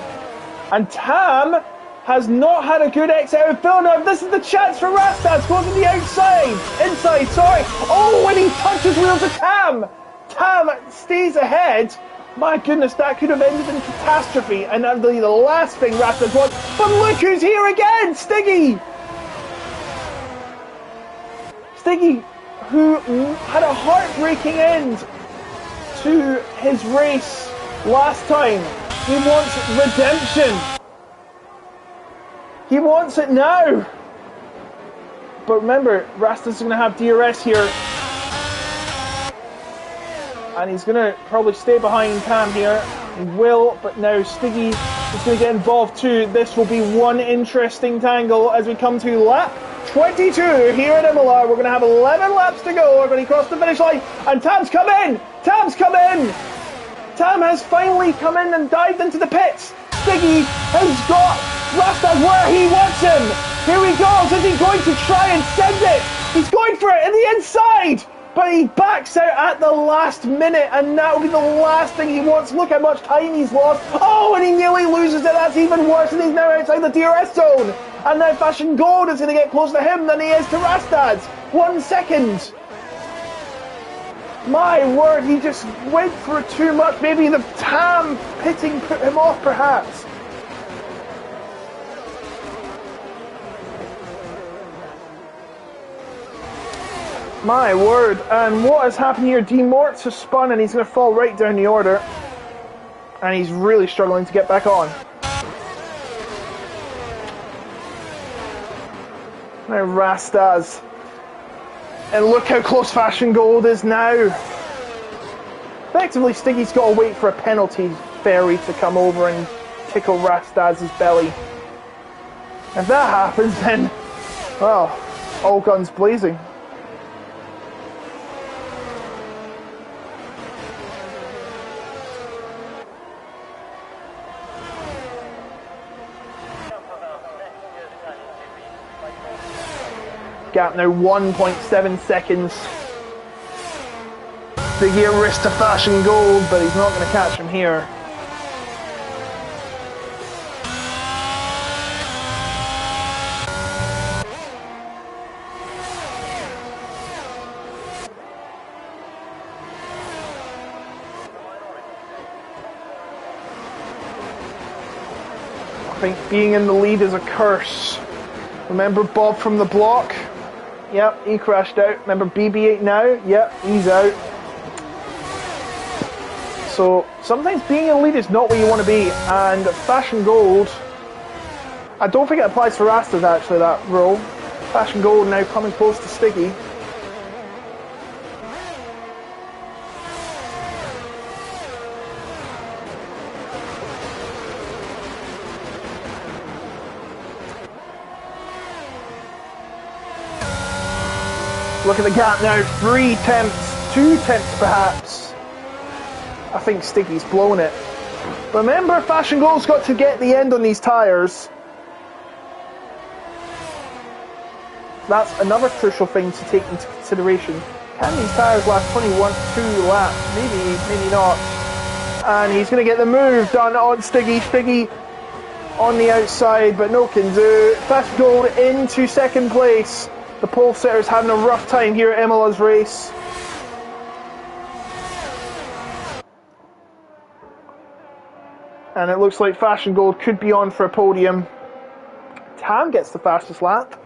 And Tam has not had a good exit out of Villeneuve. This is the chance for Rastad to go to the outside. Inside, sorry. Oh, when he touches wheels of Tam. Tam stays ahead. My goodness, that could have ended in catastrophe. And that'd be the last thing Rastad wants. But look who's here again, Stiggy. Stiggy, who had a heartbreaking end to his race last time. He wants redemption. He wants it now. But remember, Rasta's going to have DRS here. And he's going to probably stay behind Tam here. He will, but now Stiggy is going to get involved too. This will be one interesting tangle as we come to lap 22 here at Imola. We're going to have 11 laps to go. We're going to cross the finish line. And Tam's come in. Tam's come in. Tam has finally come in and dived into the pits. Stiggy has got Rastad where he wants him. Here he goes. Is he going to try and send it? He's going for it in the inside. But he backs out at the last minute, and that will be the last thing he wants. Look how much time he's lost. Oh, and he nearly loses it. That's even worse, and he's now outside the DRS zone. And now Fashion Gold is going to get closer to him than he is to Rastad. 1 second. My word, he just went for it too much. Maybe the Tam pitting put him off, perhaps. My word, and what has happened here? D Mortz has spun and he's going to fall right down the order. And he's really struggling to get back on. Now Rastaz. And look how close Fashion Gold is now. Effectively, Stiggy's got to wait for a penalty ferry to come over and tickle Rastaz's belly. If that happens, then, well, all guns blazing. Gap now 1.7 seconds. Stiggy at risk to Fashion Gold, but he's not going to catch him here. I think being in the lead is a curse. Remember Bob from the block? Yep, he crashed out. Remember BB-8 now? Yep, he's out. So sometimes being in the lead is not where you want to be. And Fashion Gold, I don't think it applies for Rastas actually, that rule. Fashion Gold now coming close to Stiggy. Look at the gap now. 3 tenths, 2 tenths perhaps. I think Stiggy's blown it. Remember, Fashion Gold's got to get the end on these tyres. That's another crucial thing to take into consideration. Can these tyres last 21, 2 laps? Maybe, maybe not. And he's going to get the move done on Stiggy. Stiggy on the outside, but no can do. Fashion Gold into second place. The pole setter's having a rough time here at Imola's race. And it looks like Fashion Gold could be on for a podium. Tam gets the fastest lap.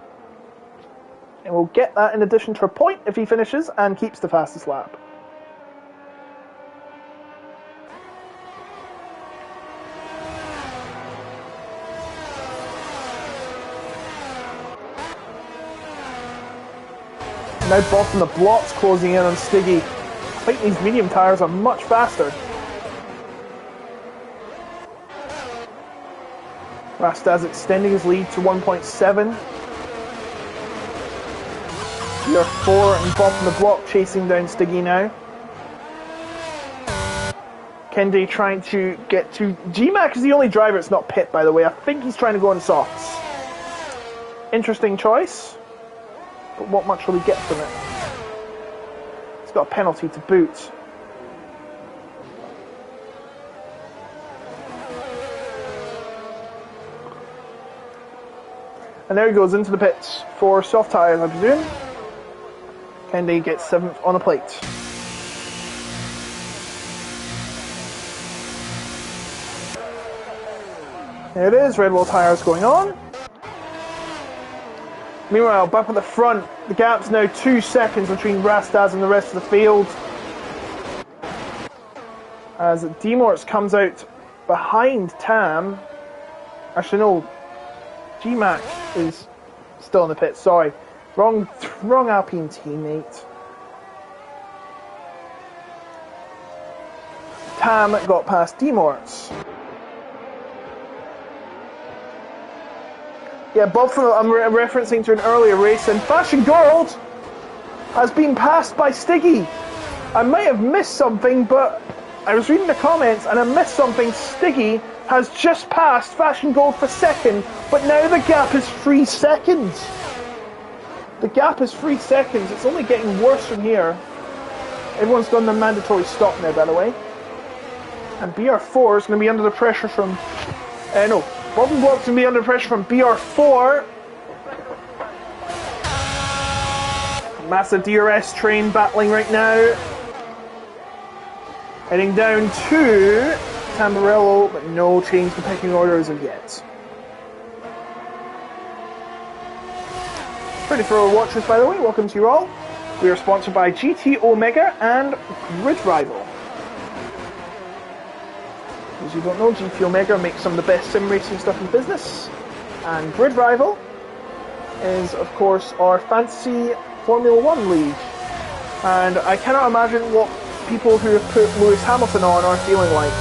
And we'll get that in addition to a point if he finishes and keeps the fastest lap. Now Bob on the blocks closing in on Stiggy. I think these medium tyres are much faster. Rastaz extending his lead to 1.7. PR4 and Bob on the block chasing down Stiggy now. Kende trying to get to... G-Mac is the only driver that's not pit, by the way. I think he's trying to go on softs. Interesting choice. But what much will he get from it? He's got a penalty to boot. And there he goes into the pits for soft tyres, I presume. Kende gets 7th on the plate. There it is, red wall tyres going on. Meanwhile, back at the front, the gap's now 2 seconds between Rastaz and the rest of the field. As D-Morts comes out behind Tam. Actually, no, G-Mac is still in the pit, sorry. Wrong Alpine teammate. Tam got past D-Morts. Yeah, Bob, I'm referencing to an earlier race, and Fashion Gold has been passed by Stiggy. I might have missed something, but I was reading the comments and I missed something. Stiggy has just passed Fashion Gold for second, but now the gap is 3 seconds. The gap is 3 seconds. It's only getting worse from here. Everyone's done their mandatory stop now, by the way. And BR4 is going to be under the pressure from... no. Bob and Block's going to be under pressure from BR4. Massive DRS train battling right now. Heading down to Tamburello, but no change to pecking order as of yet. Pretty thorough watchers, by the way. Welcome to you all. We are sponsored by GT Omega and Grid Rival. As you don't know, GT Omega makes some of the best sim racing stuff in business, and Grid Rival is, of course, our fantasy Formula 1 league. And I cannot imagine what people who have put Lewis Hamilton on are feeling like.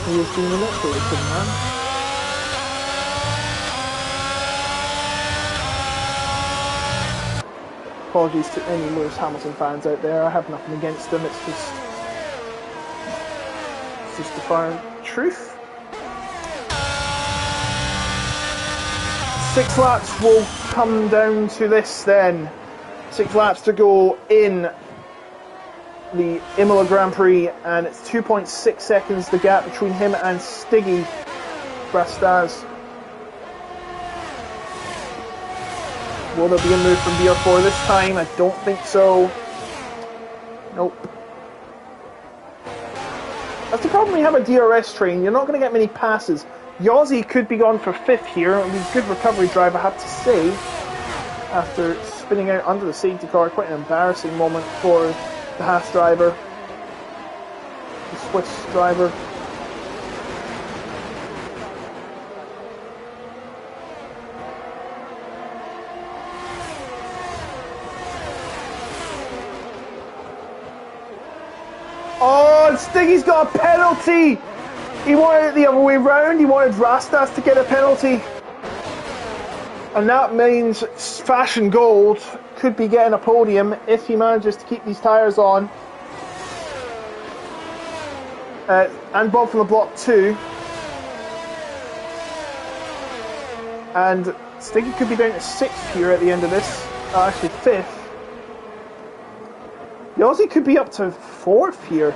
He is doing the next racing, man. Apologies to any Lewis Hamilton fans out there. I have nothing against them. It's just the fire truth. 6 laps will come down to this then. 6 laps to go in the Imola Grand Prix, and it's 2.6 seconds the gap between him and Stiggy Rastaz. Will there be a move from BR4 this time? I don't think so. Nope. That's the problem when you have a DRS train. You're not going to get many passes. Yossi could be gone for 5th here. It would be a good recovery drive, I have to say. After spinning out under the safety car. Quite an embarrassing moment for the Haas driver. The Swiss driver. Oh, and Stiggy's got a penalty! He wanted it the other way round. He wanted Rastas to get a penalty. And that means Fashion Gold could be getting a podium if he manages to keep these tyres on. And Bob from the block 2. And Stiggy could be down to 6th here at the end of this. Actually 5th. The Aussie could be up to 4th here.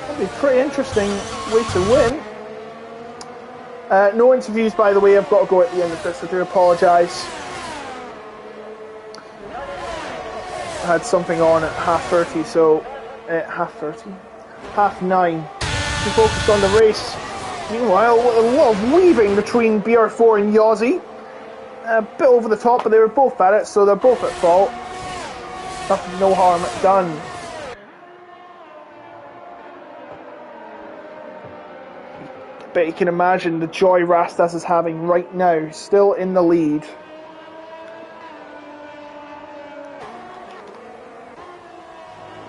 That'd be a pretty interesting way to win. No interviews, by the way. I've got to go at the end of this. I do apologise. I had something on at 30:30, so 30:30, 9:30 to focus on the race. Meanwhile, a lot of weaving between BR4 and Yossi. A bit over the top, but they were both at it, so they're both at fault. Nothing, no harm done. I bet you can imagine the joy Rastas is having right now, still in the lead.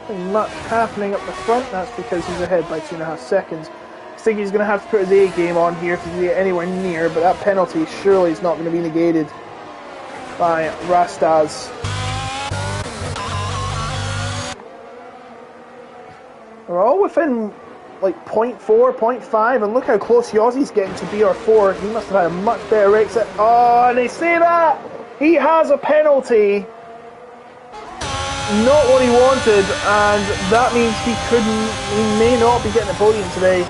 Nothing much happening up the front, that's because he's ahead by 2.5 seconds. Stiggy's going to have to put his A game on here to get anywhere near, but that penalty surely is not going to be negated by Rastas. They're all within like 0.4, 0.5, and look how close Yossi's getting to BR4. He must have had a much better exit. Oh, and they say that! He has a penalty. Not what he wanted, and that means he may not be getting a podium today.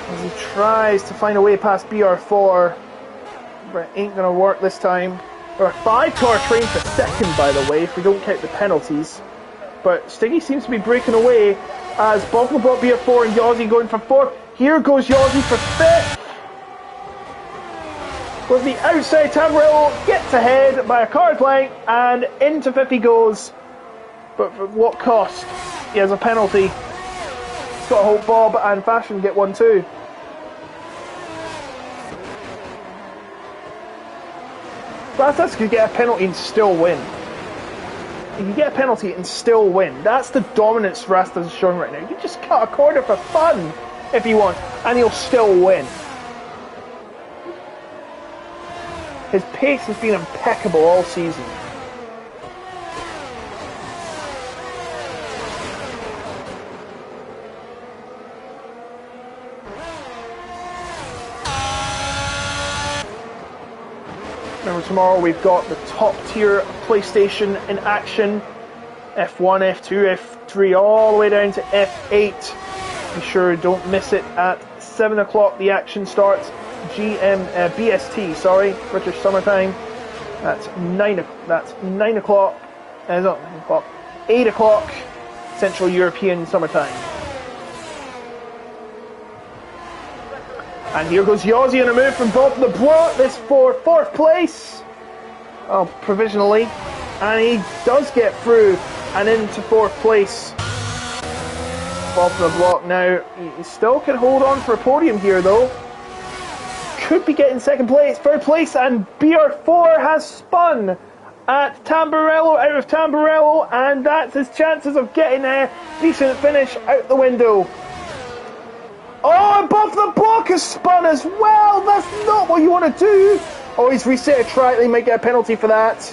As he tries to find a way past BR4, but it ain't gonna work this time. We're a 5-car train for 2nd, by the way, if we don't count the penalties. But Stiggy seems to be breaking away as Bob will brought BR4 and Yossi going for 4th. Here goes Yossi for 5th. With the outside, Tamburello gets ahead by a car's length, and into 5th he goes. But for what cost? He has a penalty. He's got to hope Bob and Fashion get one too. Rastas could get a penalty and still win. You can get a penalty and still win. That's the dominance Rastas is showing right now. You can just cut a corner for fun if you want, and he'll still win. His pace has been impeccable all season. Remember, tomorrow we've got the top tier PlayStation in action. F1, F2, F3, all the way down to F8. Be sure don't miss it at 7 o'clock. The action starts. BST, sorry, British Summertime. That's 9 o'clock. Not 9 o'clock. 8 o'clock Central European Summertime. And here goes Yossi on a move from Bob the Block. This for 4th place. Oh, provisionally. And he does get through and into 4th place. Bob the Block now. He still can hold on for a podium here though. Could be getting 2nd place, 3rd place, and BR4 has spun at Tamburello, out of Tamburello, and that's his chances of getting a decent finish out the window. Oh, Above the Block has spun as well. That's not what you want to do. Oh, he's reset a track. They might get a penalty for that.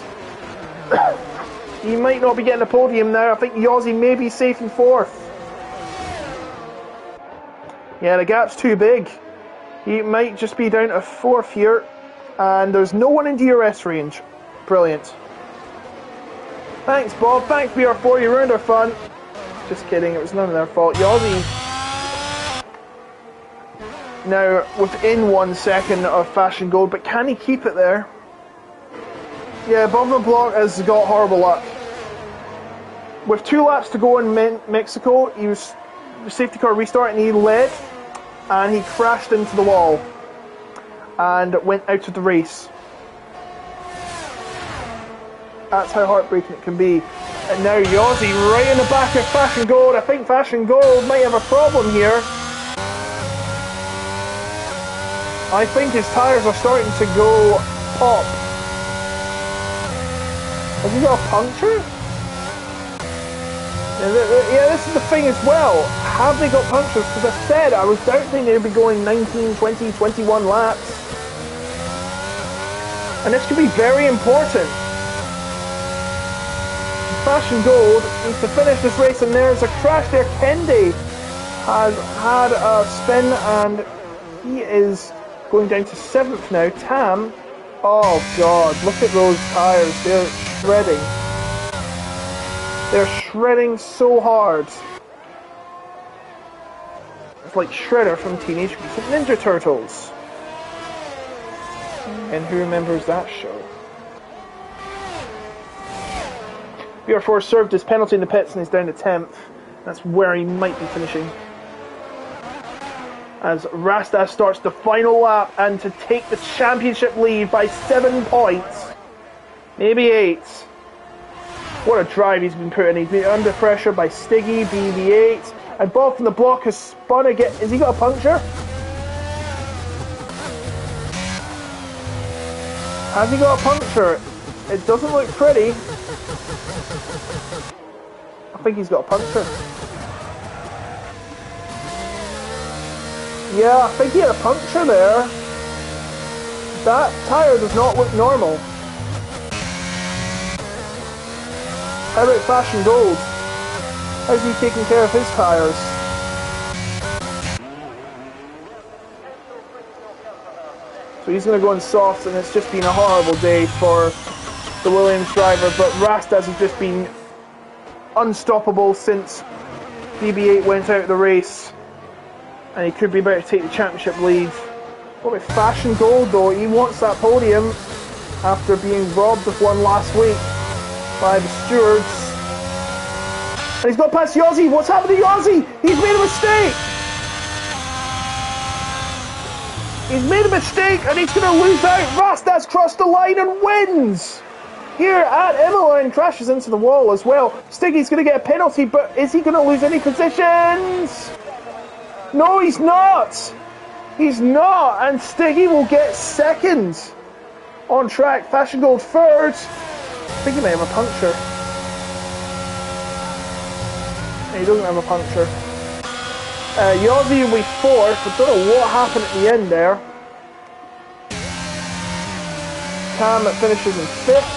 He might not be getting a podium now. I think Yossi may be safe in 4th. Yeah, the gap's too big. He might just be down to 4th here. And there's no one in DRS range. Brilliant. Thanks, Bob. Thanks, BR4. You ruined our fun. Just kidding. It was none of their fault. Yossi now within 1 second of Fashion Gold, but can he keep it there? Yeah, Bob the Block has got horrible luck. With 2 laps to go in Mexico, he was safety car restart and he led, and he crashed into the wall and went out of the race. That's how heartbreaking it can be. And now Yossi right in the back of Fashion Gold. I think Fashion Gold might have a problem here. I think his tyres are starting to go pop. Has he got a puncture? Yeah, this is the thing as well. have they got punctures? Because I said I was doubting they'd be going 19, 20, 21 laps. And this could be very important. Fashion Gold needs to finish this race, and there's a crash there. Kendi has had a spin, and he is going down to 7th now. Tam, oh god, look at those tyres. They're shredding. They're shredding so hard. It's like Shredder from Teenage Mutant Ninja Turtles. And who remembers that show? BR4 served his penalty in the pits and is down to 10th. That's where he might be finishing. As Rastas starts the final lap and to take the championship lead by 7 points. Maybe 8. What a drive he's been putting. He's been under pressure by Stiggy, BB8. And Bob from the block has spun again. Has he got a puncture? Has he got a puncture? It doesn't look pretty. I think he's got a puncture. Yeah, I think he had a puncture there. That tyre does not look normal. How about Fashion Gold? How's he taking care of his tyres? So he's going to go in softs, and it's just been a horrible day for the Williams driver, but Rastas has just been unstoppable since BB8 went out of the race, and he could be about to take the championship lead. What about Fashion Gold though? He wants that podium after being robbed of one last week by the stewards. And he's got past Yossi. What's happened to Yossi? He's made a mistake. He's made a mistake and he's going to lose out. Rastas crossed the line and wins here at Imola and crashes into the wall as well. Stiggy's going to get a penalty, but is he going to lose any positions? No, he's not. He's not. And Stiggy will get second on track. Fashion Gold third. I think he may have a puncture. He doesn't have a puncture. Yossi will be fourth. I don't know what happened at the end there. Tam finishes in fifth.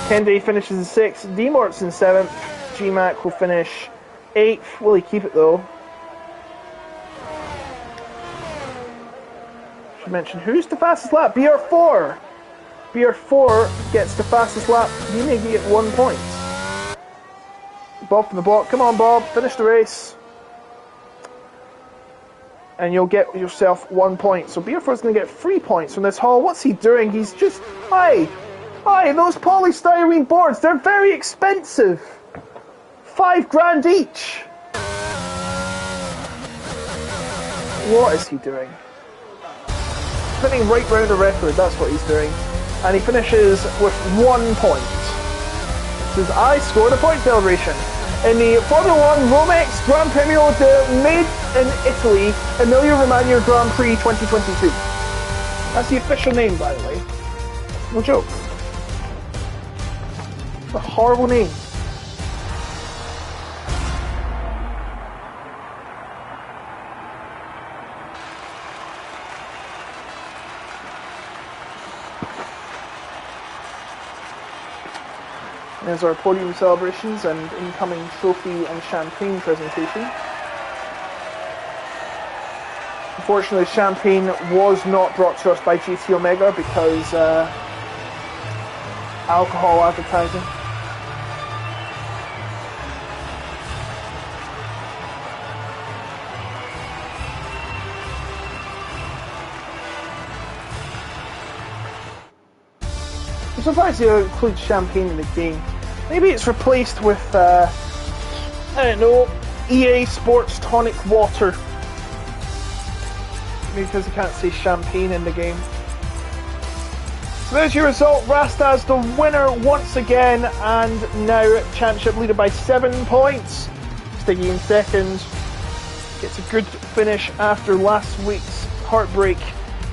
Kendi finishes in sixth. D-Mort's in seventh. G-Mac will finish eighth. Will he keep it though? Should mention who's the fastest lap? BR4. BR4 gets the fastest lap. You may get 1 point. Bob from the block. Come on, Bob. Finish the race. And you'll get yourself 1 point. So BR4 is going to get 3 points from this haul. What's he doing? He's just... Hi, those polystyrene boards, they're very expensive. $5 each. What is he doing? Spinning right round the record, that's what he's doing. And he finishes with 1 point. Says, I scored a point celebration. In the Formula 1 Romex Gran Premio Made in Italy, Emilia Romagna Grand Prix 2022. That's the official name, by the way. No joke. It's a horrible name. There's our podium celebrations and incoming trophy and champagne presentation. Unfortunately, champagne was not brought to us by GT Omega because alcohol advertising. I'm surprised they include champagne in the game. Maybe it's replaced with, I don't know, EA Sports Tonic Water. Maybe because they can't say champagne in the game. So there's your result. Rastas the winner once again, and now championship leader by 7 points. Stiggy in second. Gets a good finish after last week's heartbreak.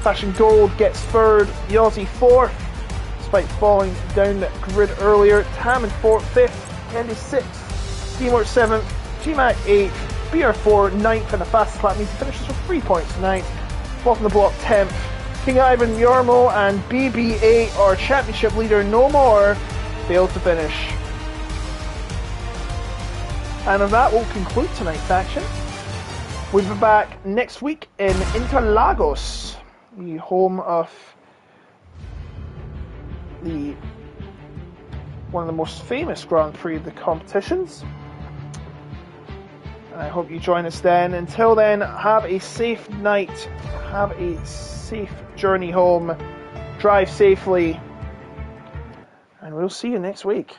Fashion Gold gets third. Yossi fourth, despite falling down the grid earlier. Tam in fifth. Andy 6th, Seymour 7th, G-Mac 8th, BR4 9th, and the fastest lap means he finishes with 3 points 9th. Bottom of the block 10th. King Ivan, Yormo, and BB8, our championship leader, no more, failed to finish. And that will conclude tonight's action. We'll be back next week in Interlagos, the home of one of the most famous Grand Prix of the competitions. And I hope you join us then. Until then, have a safe night, have a safe journey home, drive safely, and we'll see you next week.